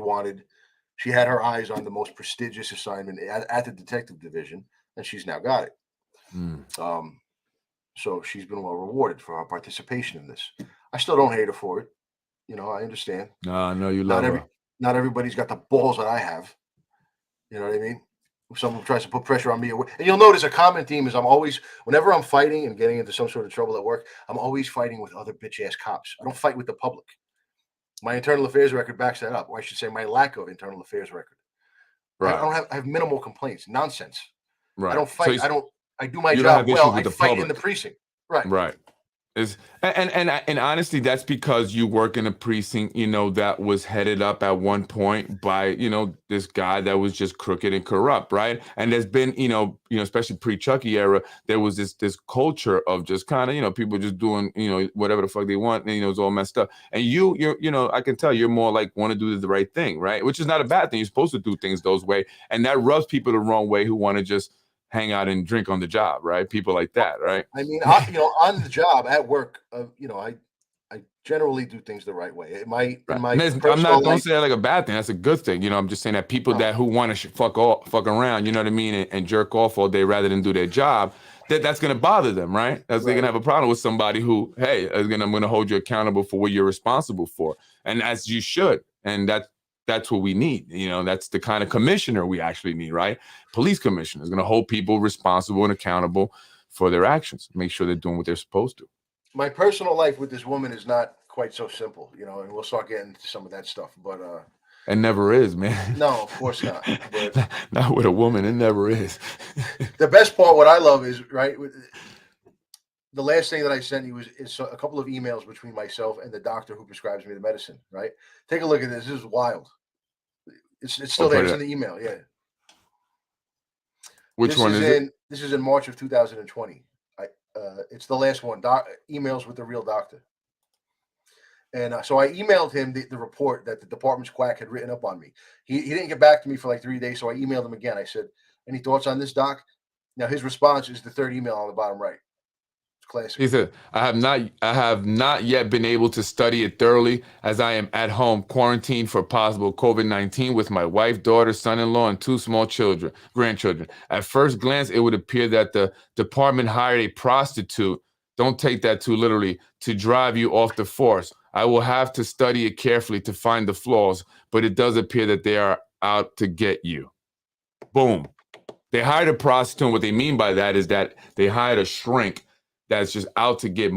had her eyes on the most prestigious assignment at the detective division, and she's now got it. So she's been well rewarded for her participation in this. I still don't hate her for it. I understand. No, you love her. Not everybody's got the balls that I have. You know what I mean? If someone tries to put pressure on me, and you'll notice a common theme is whenever I'm fighting and getting into some sort of trouble at work, I'm always fighting with other bitch-ass cops. I don't fight with the public. My internal affairs record backs that up, or I should say my lack of internal affairs record. Right. I have minimal complaints. Nonsense. Right. I don't fight. I do my job well. I fight in the precinct. Right. Right. And honestly, that's because you work in a precinct, that was headed up at one point by, this guy that was just crooked and corrupt, right? And there's been, especially pre-Chucky era, there was this culture of just kind of, people just doing, whatever the fuck they want, and it's all messed up. And you're, I can tell you're more like want to do the right thing, right? Which is not a bad thing. You're supposed to do things those way, and that rubs people the wrong way who want to just hang out and drink on the job, right? People like that, right? On the job at work, I generally do things the right way. Don't say that like a bad thing. That's a good thing. I'm just saying that people who want to fuck around, you know what I mean, and jerk off all day rather than do their job, that's going to bother them, right? They're going to have a problem with somebody who, hey, I'm going to hold you accountable for what you're responsible for, and as you should, and that's what we need. That's the kind of commissioner we actually need, right? Police commissioner is going to hold people responsible and accountable for their actions, make sure they're doing what they're supposed to. My personal life with this woman is not quite so simple, and we'll start getting into some of that stuff, but it never is, man. No, of course not. But not with a woman, it never is. The best part, what I love is, right, the last thing that I sent you is a couple of emails between myself and the doctor who prescribes me the medicine. Right? Take a look at this. This is wild. It's still there. It's in the email. Yeah. Which one is it? This is in March of 2020. It's the last one. Emails with the real doctor. And so I emailed him the report that the department's quack had written up on me. He didn't get back to me for like 3 days, so I emailed him again. I said, "Any thoughts on this, doc?" Now his response is the third email on the bottom right. It's classic. He said, I have not yet been able to study it thoroughly as I am at home quarantined for possible COVID-19 with my wife, daughter, son-in-law, and 2 small grandchildren. At first glance, it would appear that the department hired a prostitute. Don't take that too literally, to drive you off the force. I will have to study it carefully to find the flaws, but it does appear that they are out to get you. Boom. They hired a prostitute. And what they mean by that is that they hired a shrink that's just out to get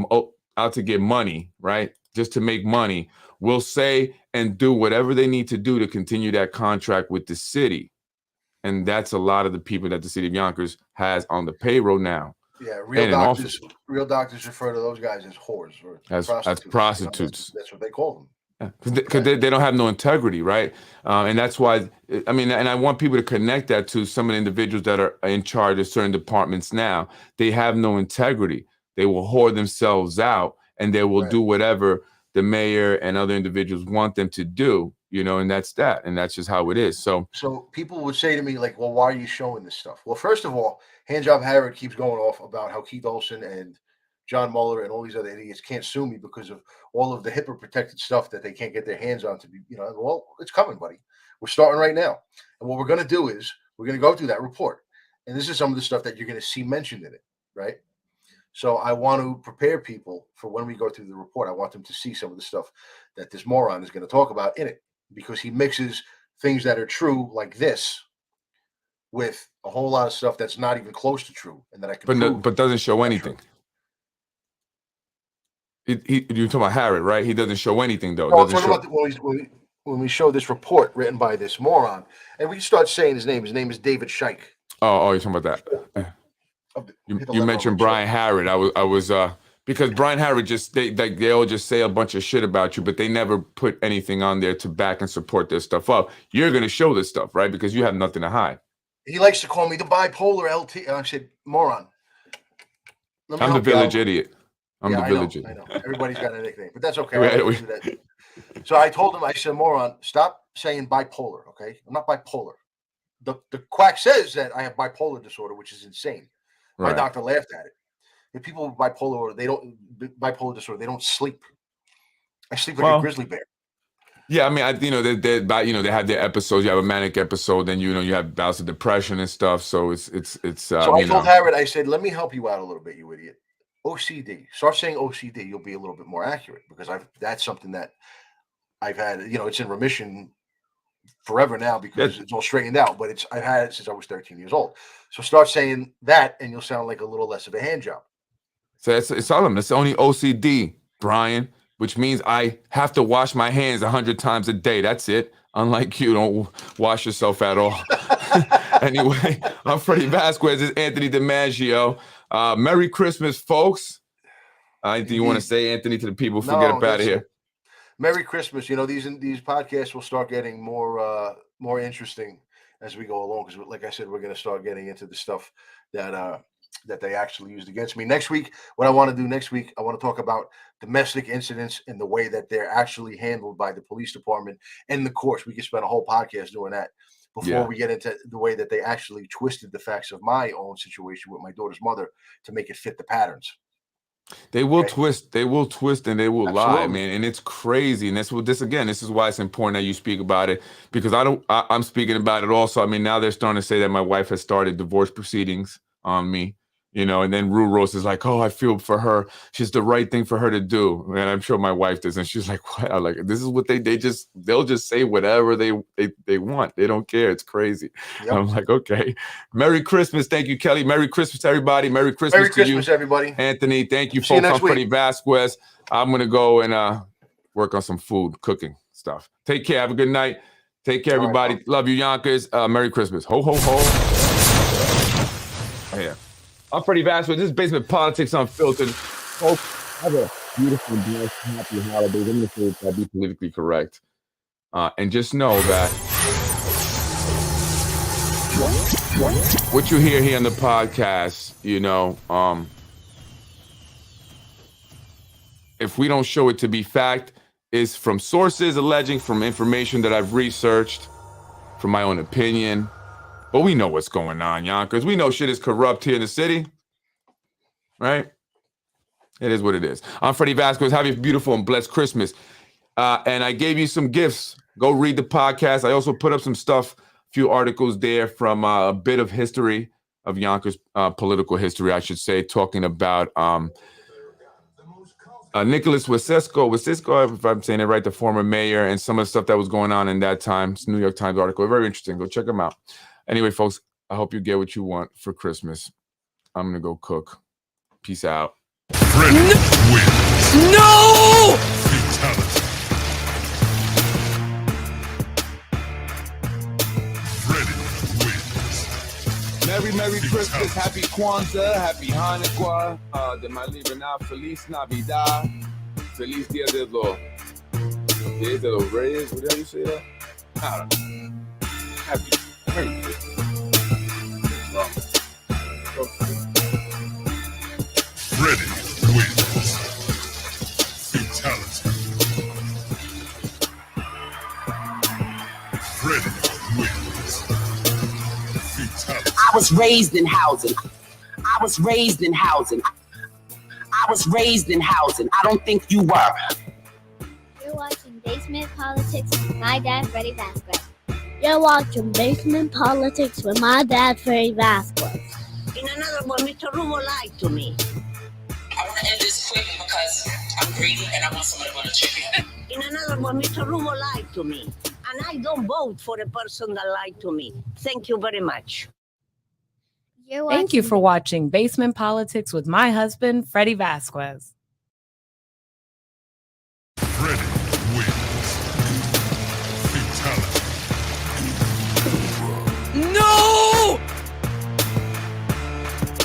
money, right? Just to make money. Will say and do whatever they need to do to continue that contract with the city. And that's a lot of the people that the city of Yonkers has on the payroll now. Yeah, real doctors refer to those guys as whores or as prostitutes. That's what they call them. Because they don't have no integrity, right? And that's why, I mean, and I want people to connect that to some of the individuals that are in charge of certain departments now. They have no integrity. They will whore themselves out, and they will do whatever the mayor and other individuals want them to do, and that's that. And that's just how it is. So people would say to me, like, well, why are you showing this stuff? Well, first of all, Handjob Harrod keeps going off about how Keith Olsen and John Mueller and all these other idiots can't sue me because of all of the HIPAA protected stuff that they can't get their hands on to be, well, it's coming, buddy. We're starting right now. And what we're going to do is we're going to go through that report. And this is some of the stuff that you're going to see mentioned in it, right? So I want to prepare people for when we go through the report. I want them to see some of the stuff that this moron is going to talk about in it, because he mixes things that are true like this with a whole lot of stuff that's not even close to true, and that I can but doesn't show anything. You're talking about Harrod, right? He doesn't show anything, though. No, I'm talking about when we show this report written by this moron, and we start saying his name. His name is David Scheich. Oh, you're talking about that. You mentioned Brian Harrod. I was because Brian Harrod they all just say a bunch of shit about you, but they never put anything on there to back and support their stuff up. You're going to show this stuff, right? Because you have nothing to hide. He likes to call me the bipolar LT. And I said, moron. I'm the village idiot. I'm the village idiot. I know. Everybody's got a nickname, but that's okay. So I told him, I said, moron, stop saying bipolar, okay? I'm not bipolar. The quack says that I have bipolar disorder, which is insane. My doctor laughed at it. If people with bipolar disorder, they don't sleep. I sleep like a grizzly bear. Yeah, I mean, they have their episodes. You have a manic episode, then you have bouts of depression and stuff. So it's. So I told Harrod, I said, let me help you out a little bit, you idiot. OCD. Start saying OCD. You'll be a little bit more accurate, because that's something that I've had. It's in remission forever now because it's all straightened out. But I've had it since I was 13 years old. So start saying that, and you'll sound like a little less of a hand job. So it's all of them. It's only OCD, Brian, which means I have to wash my hands 100 times a day. That's it. Unlike you, don't wash yourself at all. Anyway, I'm Freddie Vasquez. This is Anthony DiMaggio. Merry Christmas, folks. Anything you want to say, Anthony, to the people before we get up out of here? Merry Christmas. These podcasts will start getting more interesting as we go along, because, like I said, we're going to start getting into the stuff that they actually used against me. Next week, what I want to do I want to talk about domestic incidents and the way that they're actually handled by the police department and the courts. We could spend a whole podcast doing that before we get into the way that they actually twisted the facts of my own situation with my daughter's mother to make it fit the patterns. They will twist, and they will lie, man. And it's crazy. And this is why it's important that you speak about it, because I'm speaking about it also. I mean, now they're starting to say that my wife has started divorce proceedings on me, and then Rue Rose is like, oh, I feel for her. She's the right thing for her to do. And I'm sure my wife does. And she's like, what? I'm like, this is what they'll just say whatever they want. They don't care. It's crazy. Yep. I'm like, okay. Merry Christmas. Thank you, Kelly. Merry Christmas, everybody. Merry Christmas to you, everybody. Anthony. Thank you, folks. I'm Freddie Vasquez. I'm going to go and work on some food, cooking stuff. Take care. Have a good night. Take care, everybody. Love you, Yonkers. Merry Christmas. Ho, ho, ho. Yeah. I'm Freddie Vasquez. This is Basement Politics Unfiltered. Folks, have a beautiful, blessed, happy holidays. I'm going to say that be politically correct. And just know that what you hear here on the podcast, if we don't show it to be fact, is from sources alleging, from information that I've researched, from my own opinion. But we know what's going on, Yonkers. We know shit is corrupt here in the city, right? It is what it is. I'm Freddie Vasquez. Have a beautiful and blessed Christmas. And I gave you some gifts. Go read the podcast. I also put up some stuff, a few articles there from a bit of history of Yonkers, political history, I should say, talking about Nicholas Wasisco, if I'm saying it right, the former mayor, and some of the stuff that was going on in that time. It's a New York Times article. Very interesting. Go check them out. Anyway, folks, I hope you get what you want for Christmas. I'm going to go cook. Peace out. Freddie wins. No! Fatality. Freddie wins. Merry Christmas, Happy Kwanzaa, Happy Hanukkah, de Malibana, Feliz Navidad, Feliz Dia de los Reyes, what do you say that? I don't know. Happy Merry Christmas. Freddie wins. Fatality. Freddie wins. Fatality. I was raised in housing. I was raised in housing. I was raised in housing. I don't think you were. You're watching Basement Politics with my dad, Freddie Vasquez. You're watching Basement Politics with my dad, Freddie Vasquez. In another one, Mr. Rumo lied to me. I want to end this quick because I'm greedy and I want somebody to want a chicken. In another one, Mr. Rumo lied to me. And I don't vote for the person that lied to me. Thank you very much. You're Thank you for watching Basement Politics with my husband, Freddie Vasquez.